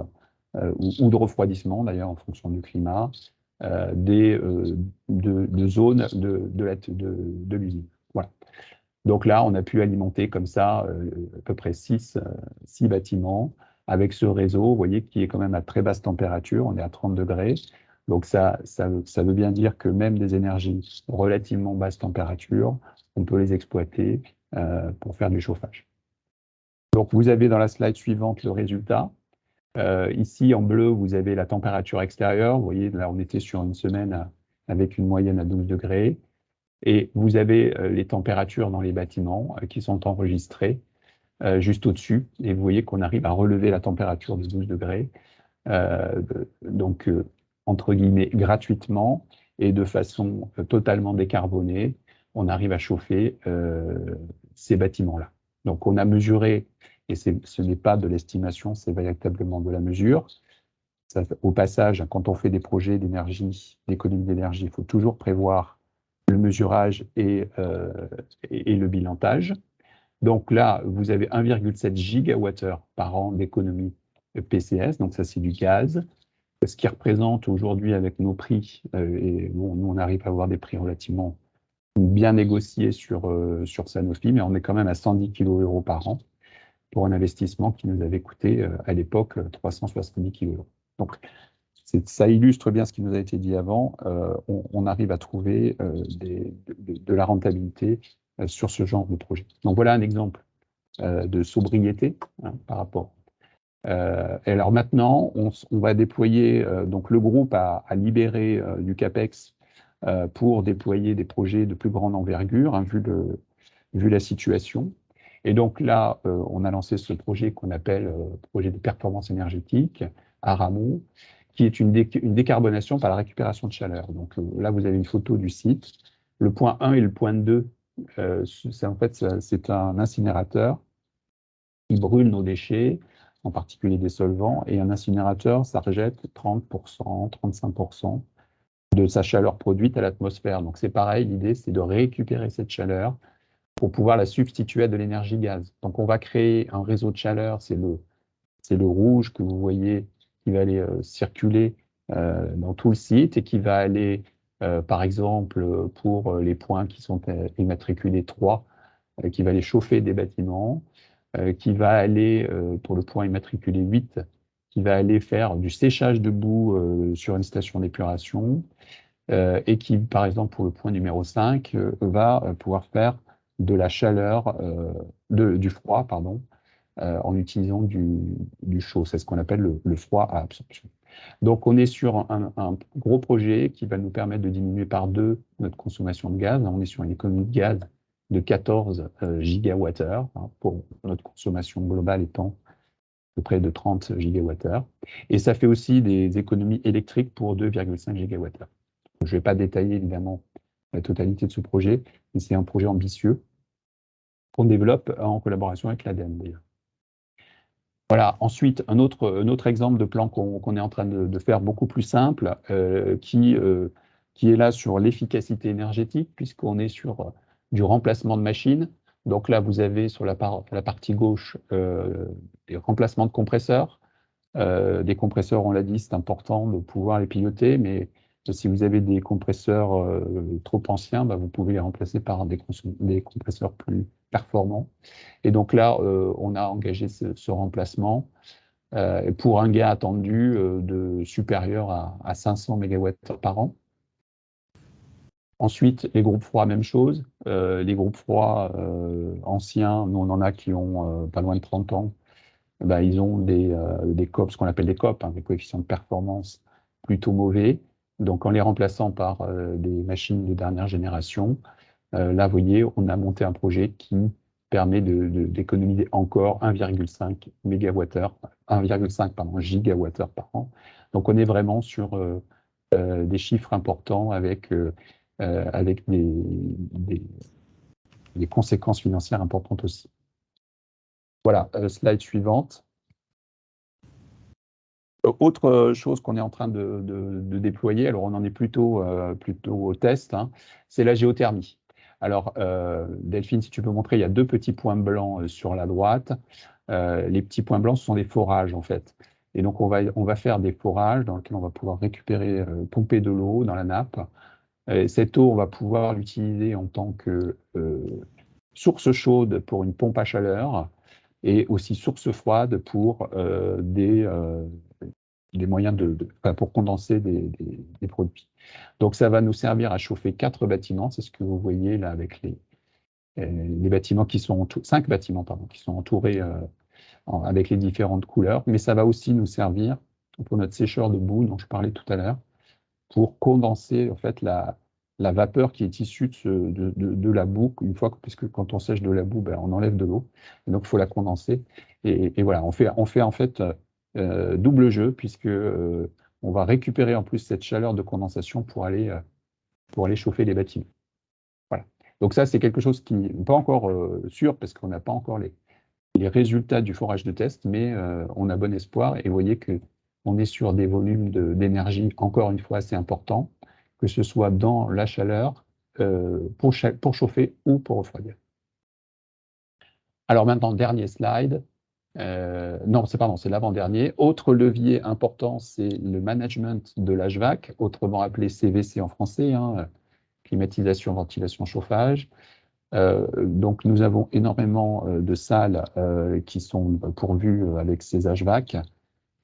ou de refroidissement d'ailleurs en fonction du climat de zones de l'usine. Voilà. Donc là, on a pu alimenter comme ça à peu près 6 bâtiments avec ce réseau, vous voyez, qui est quand même à très basse température, on est à 30 degrés. Donc ça veut bien dire que même des énergies relativement basse température, on peut les exploiter pour faire du chauffage. Donc vous avez dans la slide suivante le résultat. Ici, en bleu, vous avez la température extérieure. Vous voyez, là, on était sur une semaine avec une moyenne à 12 degrés. Et vous avez les températures dans les bâtiments qui sont enregistrées juste au-dessus. Et vous voyez qu'on arrive à relever la température de 12 degrés, donc entre guillemets gratuitement et de façon totalement décarbonée. On arrive à chauffer ces bâtiments-là. Donc on a mesuré, et ce n'est pas de l'estimation, c'est véritablement de la mesure. Ça, au passage, quand on fait des projets d'énergie, d'économie d'énergie, il faut toujours prévoir le mesurage et le bilantage. Donc là, vous avez 1,7 gigawattheure par an d'économie PCS, donc ça c'est du gaz, ce qui représente aujourd'hui avec nos prix, et bon, nous on arrive à avoir des prix relativement bien négociés sur Sanofi, mais on est quand même à 110 kg par an pour un investissement qui nous avait coûté à l'époque 370 kg. Donc ça illustre bien ce qui nous a été dit avant, on arrive à trouver de la rentabilité sur ce genre de projet. Donc voilà un exemple de sobriété par rapport. Et alors maintenant, on va déployer, donc le groupe a libéré du CAPEX pour déployer des projets de plus grande envergure, vu la situation. Et donc là, on a lancé ce projet qu'on appelle projet de performance énergétique à Ramon, qui est une décarbonation par la récupération de chaleur. Donc là, vous avez une photo du site. Le point 1 et le point 2, c'est un incinérateur qui brûle nos déchets, en particulier des solvants, et un incinérateur, ça rejette 30%, 35% de sa chaleur produite à l'atmosphère. Donc c'est pareil, l'idée c'est de récupérer cette chaleur pour pouvoir la substituer à de l'énergie gaz. Donc on va créer un réseau de chaleur, c'est le rouge que vous voyez qui va aller circuler dans tout le site et qui va aller, par exemple, pour les points qui sont immatriculés 3, qui va aller chauffer des bâtiments, qui va aller, pour le point immatriculé 8, qui va aller faire du séchage de boue sur une station d'épuration, et qui, par exemple, pour le point numéro 5, va pouvoir faire de la chaleur, du froid, pardon, en utilisant du chaud. C'est ce qu'on appelle le froid à absorption. Donc, on est sur un gros projet qui va nous permettre de diminuer par 2 notre consommation de gaz. On est sur une économie de gaz de 14 gigawattheures, pour notre consommation globale étant de près de 30 gigawattheures. Et ça fait aussi des économies électriques pour 2,5 gigawattheures. Je ne vais pas détailler évidemment la totalité de ce projet, mais c'est un projet ambitieux qu'on développe en collaboration avec l'ADEME d'ailleurs. Voilà, ensuite, un autre exemple de plan qu'on est en train de faire beaucoup plus simple, qui est là sur l'efficacité énergétique, puisqu'on est sur du remplacement de machines. Donc là, vous avez sur la partie gauche des remplacements de compresseurs. Des compresseurs, on l'a dit, c'est important de pouvoir les piloter, mais si vous avez des compresseurs trop anciens, vous pouvez les remplacer par des compresseurs plus performants. Et donc là, on a engagé ce remplacement pour un gain attendu de supérieur à 500 MWh par an. Ensuite, les groupes froids, même chose. Les groupes froids anciens, nous on en a qui ont pas loin de 30 ans, ils ont des COP, ce qu'on appelle des COP, des coefficients de performance plutôt mauvais. Donc en les remplaçant par des machines de dernière génération, là vous voyez, on a monté un projet qui permet d'économiser encore 1,5 gigawattheure par an. Donc on est vraiment sur des chiffres importants avec des conséquences financières importantes aussi. Voilà, slide suivante. Autre chose qu'on est en train de déployer, alors on en est plutôt au test, hein, c'est la géothermie. Alors, Delphine, si tu peux montrer, il y a 2 petits points blancs sur la droite. Les petits points blancs, ce sont des forages, en fait. Et donc, on va faire des forages dans lesquels on va pouvoir récupérer, pomper de l'eau dans la nappe. Cette eau, on va pouvoir l'utiliser en tant que source chaude pour une pompe à chaleur et aussi source froide pour des moyens pour condenser des produits. Donc, ça va nous servir à chauffer 4 bâtiments. C'est ce que vous voyez là avec les bâtiments qui sont 5 bâtiments, pardon, qui sont entourés avec les différentes couleurs. Mais ça va aussi nous servir pour notre sécheur de boue dont je parlais tout à l'heure, pour condenser en fait la vapeur qui est issue de la boue, puisque quand on sèche de la boue, on enlève de l'eau, et donc il faut la condenser. Et voilà, on fait en fait double jeu, puisque on va récupérer en plus cette chaleur de condensation pour aller chauffer les bâtiments. Voilà. Donc ça, c'est quelque chose qui n'est pas encore sûr, parce qu'on n'a pas encore les résultats du forage de test, mais on a bon espoir, et vous voyez que on est sur des volumes d'énergie, encore une fois, assez importants, que ce soit dans la chaleur, pour chauffer ou pour refroidir. Alors maintenant, dernier slide. Non, c'est l'avant-dernier. Autre levier important, c'est le management de l'HVAC, autrement appelé CVC en français, hein, climatisation, ventilation, chauffage. Donc nous avons énormément de salles qui sont pourvues avec ces HVAC.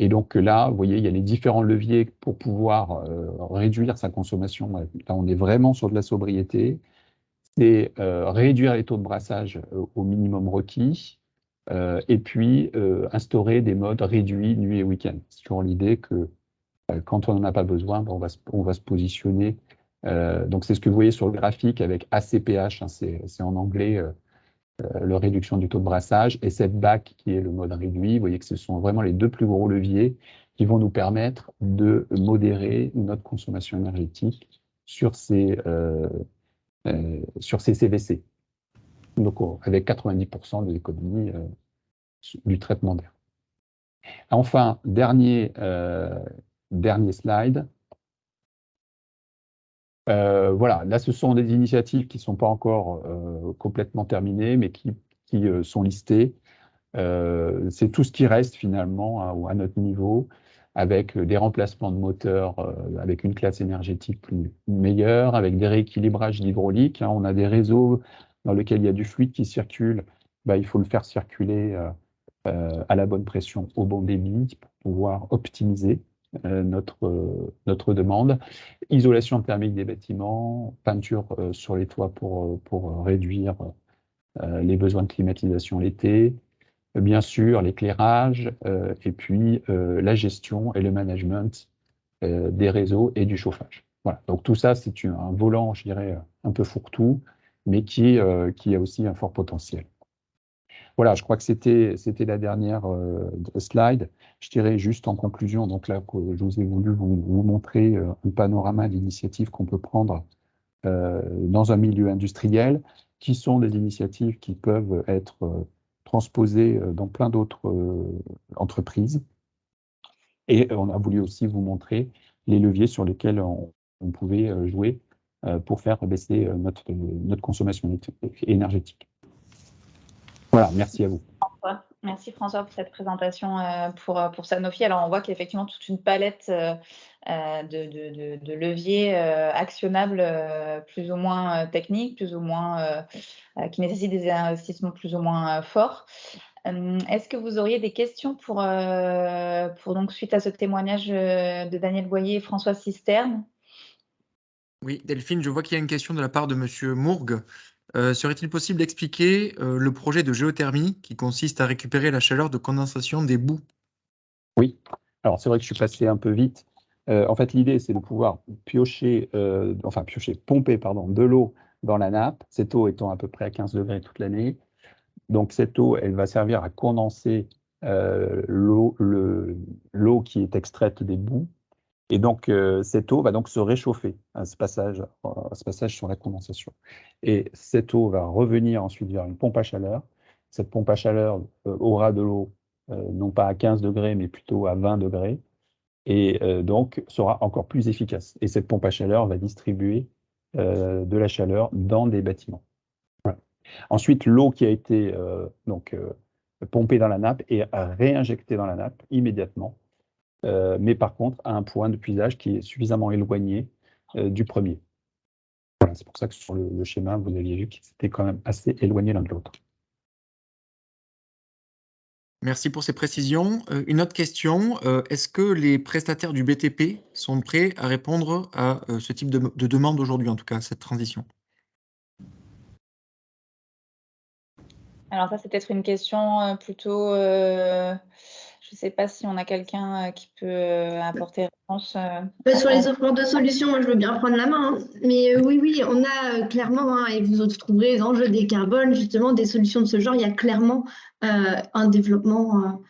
Et donc là, vous voyez, il y a les différents leviers pour pouvoir réduire sa consommation. Là, on est vraiment sur de la sobriété. C'est réduire les taux de brassage au minimum requis, et puis instaurer des modes réduits nuit et week-end. C'est toujours l'idée que quand on n'en a pas besoin, on va se positionner. Donc c'est ce que vous voyez sur le graphique avec ACPH, hein, c'est en anglais, la réduction du taux de brassage, et setback qui est le mode réduit. Vous voyez que ce sont vraiment les 2 plus gros leviers qui vont nous permettre de modérer notre consommation énergétique sur ces CVC. Donc avec 90% de l'économie du traitement d'air. Enfin, dernier slide. Voilà, là ce sont des initiatives qui ne sont pas encore complètement terminées, mais qui sont listées. C'est tout ce qui reste finalement à notre niveau, avec des remplacements de moteurs, avec une classe énergétique meilleure, avec des rééquilibrages d'hydraulique. Hein. On a des réseaux dans lesquels il y a du fluide qui circule. Il faut le faire circuler à la bonne pression, au bon débit, pour pouvoir optimiser notre demande. Isolation thermique des bâtiments, peinture sur les toits pour réduire les besoins de climatisation l'été, bien sûr l'éclairage, et puis la gestion et le management des réseaux et du chauffage. Voilà. Donc tout ça, c'est un volant, je dirais, un peu fourre-tout, mais qui a aussi un fort potentiel. Voilà, je crois que c'était la dernière slide. Je dirais juste en conclusion, donc là, je vous ai voulu vous montrer un panorama d'initiatives qu'on peut prendre dans un milieu industriel, qui sont des initiatives qui peuvent être transposées dans plein d'autres entreprises. Et on a voulu aussi vous montrer les leviers sur lesquels on pouvait jouer pour faire baisser notre consommation énergétique. Voilà, merci à vous. Merci François pour cette présentation pour Sanofi. Alors on voit qu'il y a effectivement toute une palette de leviers actionnables, plus ou moins techniques, plus ou moins qui nécessitent des investissements plus ou moins forts. Est-ce que vous auriez des questions pour donc suite à ce témoignage de Daniel Boyer et François Cisterne? Oui, Delphine, je vois qu'il y a une question de la part de Monsieur Mourgue. Serait-il possible d'expliquer le projet de géothermie qui consiste à récupérer la chaleur de condensation des boues? Oui, alors c'est vrai que je suis passé un peu vite. En fait, l'idée, c'est de pouvoir pomper de l'eau dans la nappe, cette eau étant à peu près à 15 degrés toute l'année, donc cette eau, elle va servir à condenser l'eau qui est extraite des boues. Et donc, cette eau va donc se réchauffer à ce passage sur la condensation. Et cette eau va revenir ensuite vers une pompe à chaleur. Cette pompe à chaleur aura de l'eau, non pas à 15 degrés, mais plutôt à 20 degrés. Et donc, sera encore plus efficace. Et cette pompe à chaleur va distribuer de la chaleur dans des bâtiments. Voilà. Ensuite, l'eau qui a été pompée dans la nappe est réinjectée dans la nappe immédiatement. Mais par contre, à un point de puisage qui est suffisamment éloigné du premier. Voilà, c'est pour ça que sur le schéma, vous aviez vu qu'ils étaient quand même assez éloignés l'un de l'autre. Merci pour ces précisions. Une autre question, est-ce que les prestataires du BTP sont prêts à répondre à ce type de demande aujourd'hui, en tout cas, à cette transition? Alors ça, c'est peut-être une question plutôt... je ne sais pas si on a quelqu'un qui peut apporter réponse. Sur les offres de solutions, moi, je veux bien prendre la main, hein. Mais oui, on a clairement, hein, et vous autres trouverez dans Jeux des carbones, justement, des solutions de ce genre. Il y a clairement un développement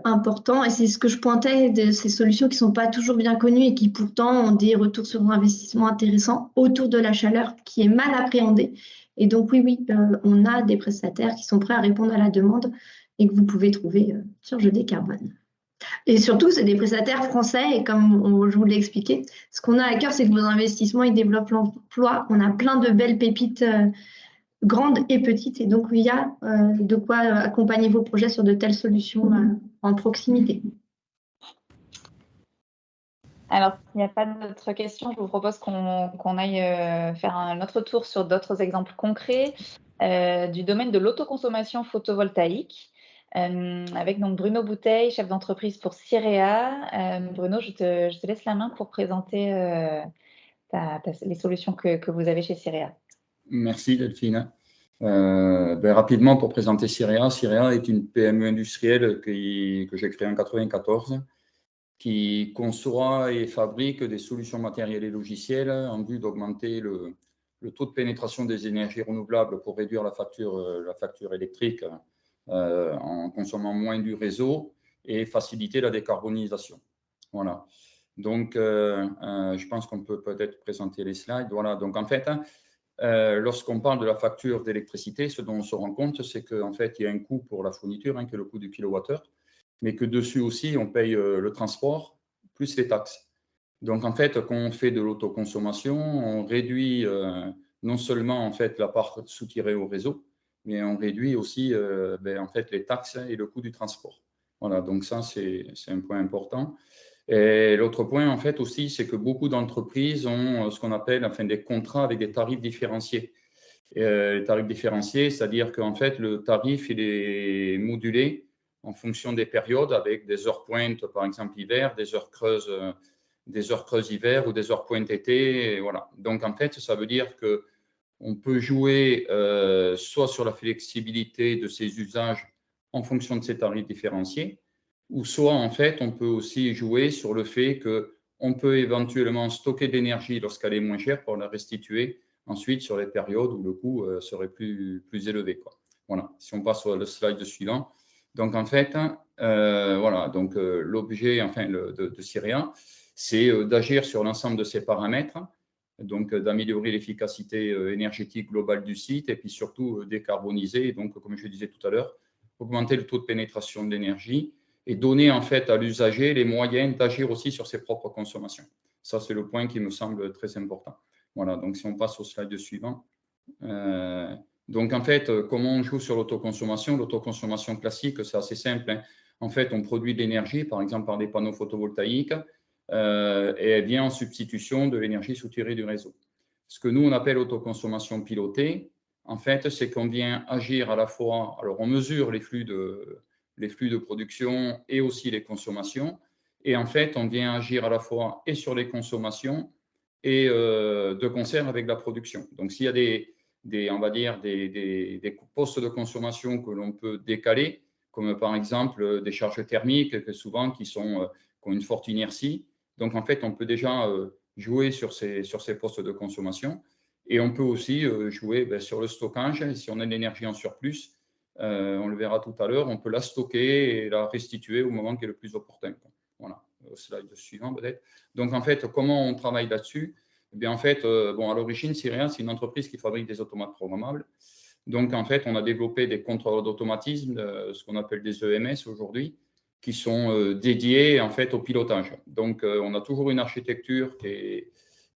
important. Et c'est ce que je pointais, de ces solutions qui ne sont pas toujours bien connues et qui pourtant ont des retours sur investissement intéressants autour de la chaleur qui est mal appréhendée. Et donc, oui, on a des prestataires qui sont prêts à répondre à la demande et que vous pouvez trouver sur Jeux des carbones. Et surtout, c'est des prestataires français et comme je vous l'ai expliqué, ce qu'on a à cœur, c'est que vos investissements, ils développent l'emploi. On a plein de belles pépites grandes et petites et donc il y a de quoi accompagner vos projets sur de telles solutions en proximité. Alors, s'il n'y a pas d'autres questions, je vous propose qu'on aille faire un autre tour sur d'autres exemples concrets du domaine de l'autoconsommation photovoltaïque. Avec donc Bruno Bouteille, chef d'entreprise pour Cirea. Bruno, je te laisse la main pour présenter les solutions que vous avez chez Cirea. Merci Delphine. Rapidement pour présenter Cirea. Cirea est une PME industrielle que j'ai créée en 1994 qui conçoit et fabrique des solutions matérielles et logicielles en vue d'augmenter le taux de pénétration des énergies renouvelables pour réduire la facture électrique en consommant moins du réseau et faciliter la décarbonisation. Voilà. Donc, je pense qu'on peut peut-être présenter les slides. Voilà. Donc, en fait, lorsqu'on parle de la facture d'électricité, ce dont on se rend compte, c'est qu'en fait, il y a un coût pour la fourniture, qui est le coût du kilowattheure, mais que dessus aussi, on paye le transport plus les taxes. Donc, en fait, quand on fait de l'autoconsommation, on réduit non seulement en fait, la part soutirée au réseau, mais on réduit aussi en fait, les taxes et le coût du transport. Voilà, donc ça, c'est un point important. Et l'autre point, en fait, aussi, c'est que beaucoup d'entreprises ont ce qu'on appelle des contrats avec des tarifs différenciés. Les tarifs différenciés, c'est-à-dire qu'en fait, le tarif, il est modulé en fonction des périodes avec des heures pointes, par exemple, hiver, des heures creuses hiver ou des heures pointes été. Et voilà. Donc, en fait, ça veut dire qu'on peut jouer soit sur la flexibilité de ces usages en fonction de ces tarifs différenciés, ou soit, en fait, on peut aussi jouer sur le fait qu'on peut éventuellement stocker de l'énergie lorsqu'elle est moins chère pour la restituer ensuite sur les périodes où le coût serait plus élevé, quoi. Voilà, si on passe au slide suivant. Donc, en fait, voilà, donc l'objet de Cirea, c'est d'agir sur l'ensemble de ces paramètres, donc d'améliorer l'efficacité énergétique globale du site et puis surtout décarboniser, donc comme je disais tout à l'heure, augmenter le taux de pénétration de l'énergie et donner en fait à l'usager les moyens d'agir aussi sur ses propres consommations. Ça, c'est le point qui me semble très important. Voilà, donc si on passe au slide suivant. Donc en fait, comment on joue sur l'autoconsommation? L'autoconsommation classique, c'est assez simple, hein. En fait, on produit de l'énergie, par exemple par des panneaux photovoltaïques, et elle vient en substitution de l'énergie soutirée du réseau. Ce que nous, on appelle autoconsommation pilotée, en fait, c'est qu'on vient agir à la fois, alors on mesure les flux de production et aussi les consommations, et en fait, on vient agir à la fois et sur les consommations et de concert avec la production. Donc, s'il y a on va dire des postes de consommation que l'on peut décaler, comme par exemple des charges thermiques qui ont une forte inertie. Donc, en fait, on peut déjà jouer sur ces postes de consommation et on peut aussi jouer sur le stockage. Si on a de l'énergie en surplus, on le verra tout à l'heure, on peut la stocker et la restituer au moment qui est le plus opportun. Voilà, au slide suivant peut-être. Donc en fait, comment on travaille là-dessus? Eh bien en fait, bon, à l'origine, Cirea, c'est une entreprise qui fabrique des automates programmables. Donc en fait, on a développé des contrôleurs d'automatisme, ce qu'on appelle des EMS aujourd'hui, qui sont dédiés en fait au pilotage. Donc on a toujours une architecture qui est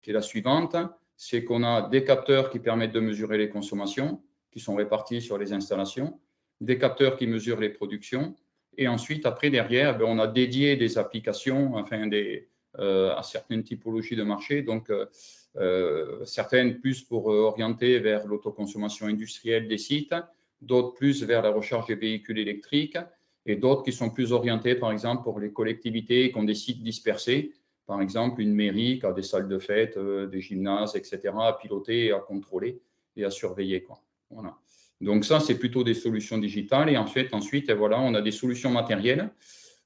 la suivante, c'est qu'on a des capteurs qui permettent de mesurer les consommations, qui sont répartis sur les installations, des capteurs qui mesurent les productions, et ensuite, après, derrière, on a dédié des applications enfin, à certaines typologies de marché, donc certaines plus pour orienter vers l'autoconsommation industrielle des sites, d'autres plus vers la recharge des véhicules électriques, et d'autres qui sont plus orientées, par exemple, pour les collectivités qui ont des sites dispersés, par exemple, une mairie qui a des salles de fête, des gymnases, etc., à piloter, à contrôler et à surveiller, quoi. Voilà. Donc ça, c'est plutôt des solutions digitales. Et ensuite, voilà, on a des solutions matérielles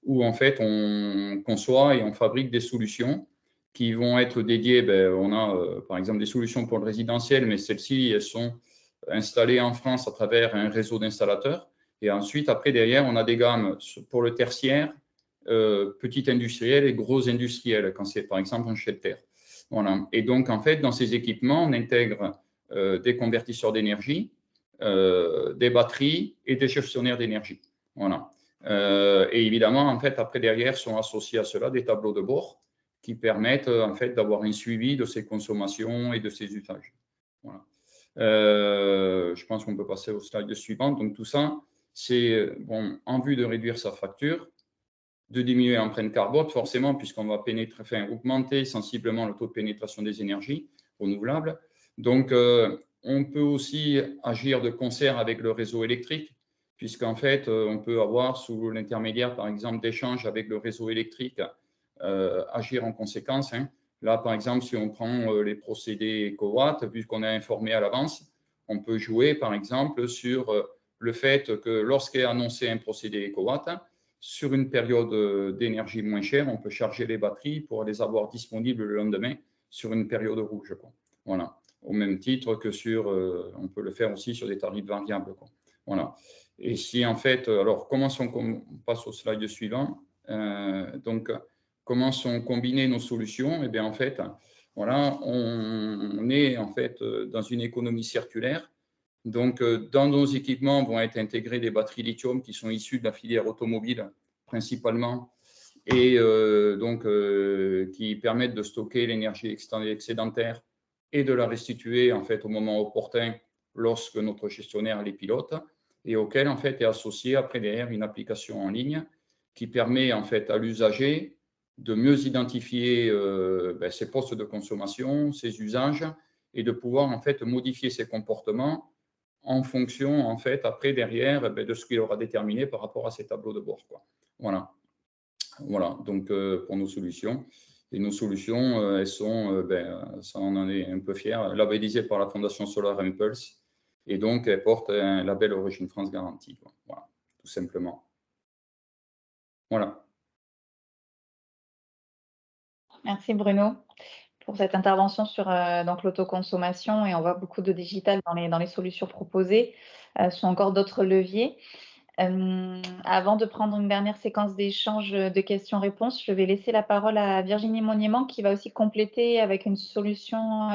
où en fait, on conçoit et on fabrique des solutions qui vont être dédiées. On a par exemple des solutions pour le résidentiel, mais celles-ci, elles sont installées en France à travers un réseau d'installateurs. Et ensuite, après, derrière, on a des gammes pour le tertiaire, petit industriel et gros industriel, quand c'est par exemple un shelter. Voilà. Et donc, en fait, dans ces équipements, on intègre des convertisseurs d'énergie, des batteries et des gestionnaires d'énergie. Voilà. Et évidemment, en fait, après, derrière, sont associés à cela des tableaux de bord qui permettent, en fait, d'avoir un suivi de ces consommations et de ces usages. Voilà. Je pense qu'on peut passer au slide suivant. Donc, tout ça, c'est bon, en vue de réduire sa facture, de diminuer l'empreinte carbone, forcément, puisqu'on va augmenter sensiblement le taux de pénétration des énergies renouvelables. Donc, on peut aussi agir de concert avec le réseau électrique, puisqu'en fait, on peut avoir, sous l'intermédiaire, par exemple, d'échanges avec le réseau électrique, agir en conséquence. Hein. Là, par exemple, si on prend les procédés EcoWatt, vu qu'on est informé à l'avance, on peut jouer, par exemple, sur le fait que lorsqu'est annoncé un procédé EcoWatt, sur une période d'énergie moins chère, on peut charger les batteries pour les avoir disponibles le lendemain sur une période rouge, quoi. Voilà. Au même titre que on peut le faire aussi sur des tarifs variables, quoi. Voilà. Et si en fait, alors comment on passe au slide suivant. Donc, comment sont combinées nos solutions? Eh bien, en fait, voilà, on est en fait dans une économie circulaire. Donc, dans nos équipements vont être intégrées des batteries lithium qui sont issues de la filière automobile principalement et qui permettent de stocker l'énergie excédentaire et de la restituer en fait au moment opportun lorsque notre gestionnaire les pilote et auquel en fait est associée après derrière une application en ligne qui permet en fait à l'usager de mieux identifier ses postes de consommation, ses usages et de pouvoir en fait modifier ses comportements en fonction, en fait, après, derrière, de ce qu'il aura déterminé par rapport à ces tableaux de bord, quoi. Voilà. Voilà, donc pour nos solutions. Et nos solutions, elles sont, ça on en est un peu fiers, labellisées par la Fondation Solar Impulse. Et donc, elles portent un label Origine France Garantie, quoi. Voilà, tout simplement. Voilà. Merci Bruno pour cette intervention sur donc l'autoconsommation et on voit beaucoup de digital dans les solutions proposées. Sont encore d'autres leviers. Avant de prendre une dernière séquence d'échange de questions-réponses, je vais laisser la parole à Virginie Monniement qui va aussi compléter avec une solution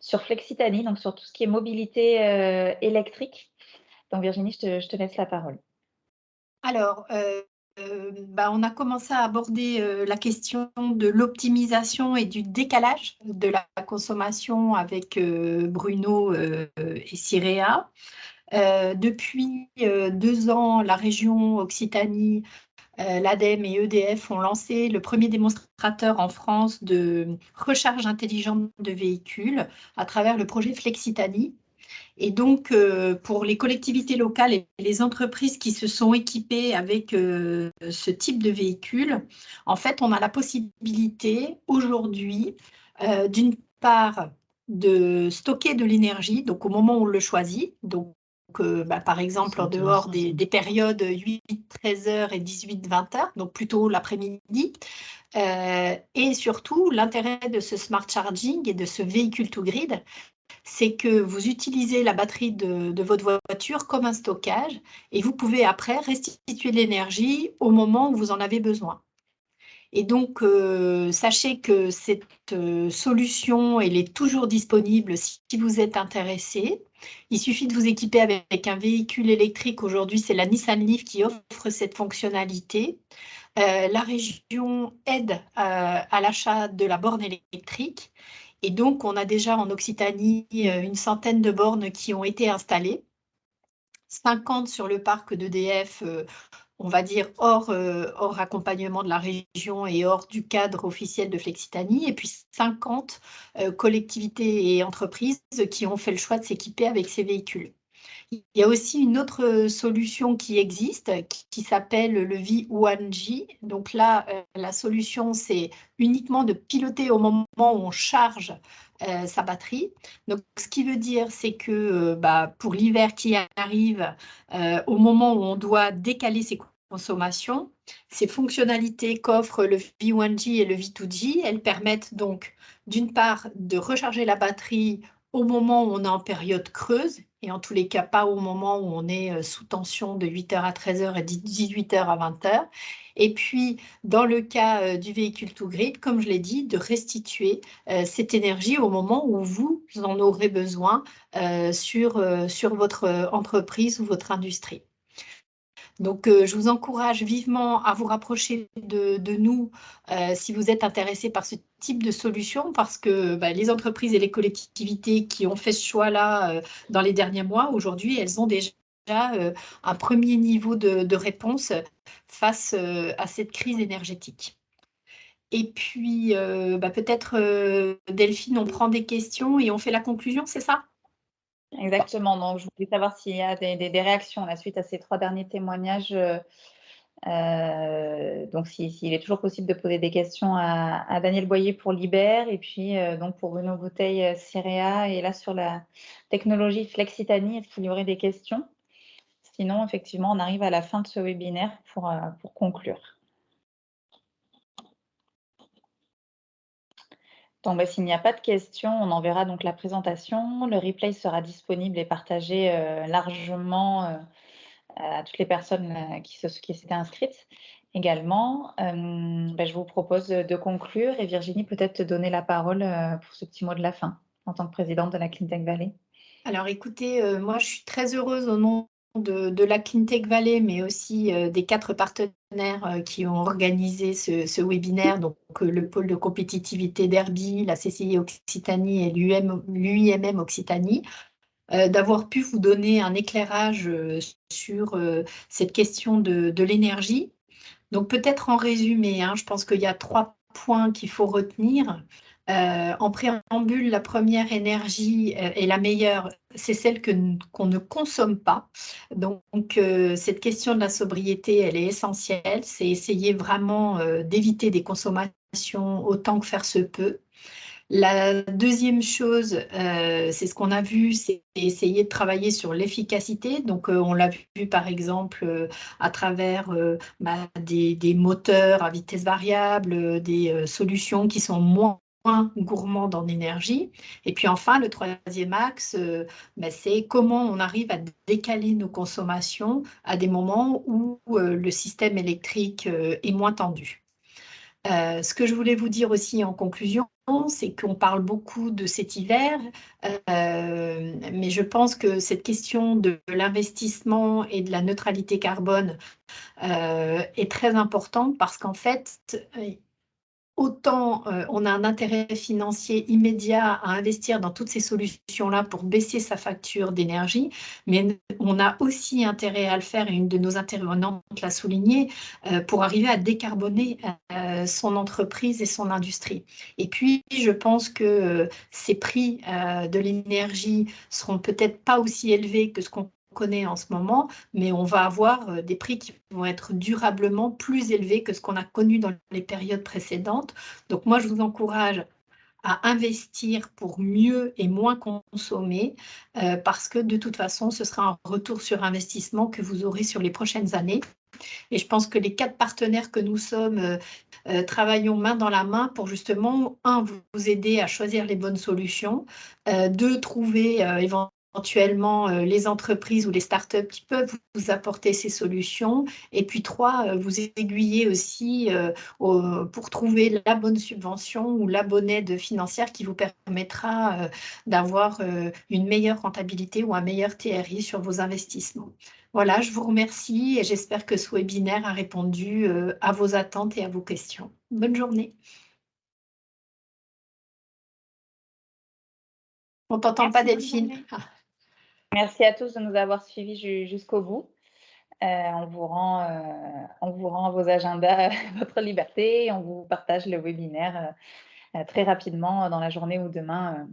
sur Flexitani, donc sur tout ce qui est mobilité électrique. Donc Virginie, je te laisse la parole. Alors, on a commencé à aborder la question de l'optimisation et du décalage de la consommation avec Bruno et Cirea. Depuis 2 ans, la région Occitanie, l'ADEME et EDF ont lancé le premier démonstrateur en France de recharge intelligente de véhicules à travers le projet Flexitani. Et donc, pour les collectivités locales et les entreprises qui se sont équipées avec ce type de véhicule, en fait, on a la possibilité aujourd'hui, d'une part, de stocker de l'énergie, donc au moment où on le choisit, donc par exemple en dehors des périodes 8-13 heures et 18-20 heures, donc plutôt l'après-midi. Et surtout, l'intérêt de ce smart charging et de ce véhicule to grid, c'est que vous utilisez la batterie de votre voiture comme un stockage et vous pouvez après restituer l'énergie au moment où vous en avez besoin. Et donc, sachez que cette solution, elle est toujours disponible si vous êtes intéressé. Il suffit de vous équiper avec un véhicule électrique. Aujourd'hui, c'est la Nissan Leaf qui offre cette fonctionnalité. La région aide à l'achat de la borne électrique. Et donc, on a déjà en Occitanie une centaine de bornes qui ont été installées. 50 sur le parc d'EDF, on va dire hors accompagnement de la région et hors du cadre officiel de Flexitanie, et puis 50 collectivités et entreprises qui ont fait le choix de s'équiper avec ces véhicules. Il y a aussi une autre solution qui existe, qui s'appelle le V1G. Donc là, la solution, c'est uniquement de piloter au moment où on charge sa batterie. Donc, ce qui veut dire, c'est que pour l'hiver qui arrive, au moment où on doit décaler ses consommations, ces fonctionnalités qu'offrent le V1G et le V2G, elles permettent donc, d'une part, de recharger la batterie au moment où on est en période creuse, et en tous les cas pas au moment où on est sous tension de 8h à 13h et 18h à 20h. Et puis, dans le cas du véhicule to grid, comme je l'ai dit, de restituer cette énergie au moment où vous en aurez besoin sur votre entreprise ou votre industrie. Donc, je vous encourage vivement à vous rapprocher de nous si vous êtes intéressé par ce type de solution, parce que les entreprises et les collectivités qui ont fait ce choix-là dans les derniers mois, aujourd'hui, elles ont déjà un premier niveau de réponse face à cette crise énergétique. Et puis, peut-être, Delphine, on prend des questions et on fait la conclusion, c'est ça ? Exactement. Donc, je voulais savoir s'il y a des réactions là, suite à ces 3 derniers témoignages. Donc, s'il est toujours possible de poser des questions à Daniel Boyer pour Liber, et puis donc pour Bruno Bouteille, Cirea, et là sur la technologie Flexitanie, est-ce qu'il y aurait des questions? Sinon, effectivement, on arrive à la fin de ce webinaire pour conclure. Donc, s'il n'y a pas de questions, on enverra donc la présentation. Le replay sera disponible et partagé largement à toutes les personnes qui s'étaient inscrites également. Je vous propose de conclure, et Virginie, peut-être te donner la parole pour ce petit mot de la fin en tant que présidente de la Cleantech Valley. Alors écoutez, moi je suis très heureuse au nom de la Cleantech Valley, mais aussi des 4 partenaires qui ont organisé ce webinaire, donc le pôle de compétitivité d'Herbie, la CCI Occitanie et l'UIMM Occitanie, d'avoir pu vous donner un éclairage sur cette question de l'énergie. Donc peut-être en résumé, je pense qu'il y a 3 points qu'il faut retenir. En préambule, la première énergie est la meilleure, c'est celle qu'on ne consomme pas. Donc, cette question de la sobriété, elle est essentielle. C'est essayer vraiment d'éviter des consommations autant que faire se peut. La deuxième chose, c'est ce qu'on a vu, c'est essayer de travailler sur l'efficacité. Donc, on l'a vu par exemple à travers des moteurs à vitesse variable, des solutions qui sont moins gourmandes en énergie. Et puis enfin, le troisième axe, c'est comment on arrive à décaler nos consommations à des moments où le système électrique est moins tendu. Ce que je voulais vous dire aussi en conclusion, c'est qu'on parle beaucoup de cet hiver, mais je pense que cette question de l'investissement et de la neutralité carbone est très importante, parce qu'en fait, autant on a un intérêt financier immédiat à investir dans toutes ces solutions-là pour baisser sa facture d'énergie, mais on a aussi intérêt à le faire, et une de nos intervenantes l'a souligné, pour arriver à décarboner son entreprise et son industrie. Et puis, je pense que ces prix de l'énergie seront peut-être pas aussi élevés que ce qu'on connaît en ce moment, mais on va avoir des prix qui vont être durablement plus élevés que ce qu'on a connu dans les périodes précédentes. Donc moi, je vous encourage à investir pour mieux et moins consommer, parce que de toute façon, ce sera un retour sur investissement que vous aurez sur les prochaines années. Et je pense que les 4 partenaires que nous sommes travaillons main dans la main pour justement, vous aider à choisir les bonnes solutions, 2, trouver éventuellement les entreprises ou les startups qui peuvent vous apporter ces solutions, et puis 3, vous aiguiller aussi pour trouver la bonne subvention ou la bonne aide financière qui vous permettra d'avoir une meilleure rentabilité ou un meilleur TRI sur vos investissements. Voilà, je vous remercie et j'espère que ce webinaire a répondu à vos attentes et à vos questions. Bonne journée. On t'entend pas, Delphine. Merci à tous de nous avoir suivis jusqu'au bout. On vous rend vos agendas, votre liberté, et on vous partage le webinaire très rapidement dans la journée ou demain.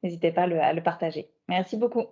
N'hésitez pas à le partager. Merci beaucoup.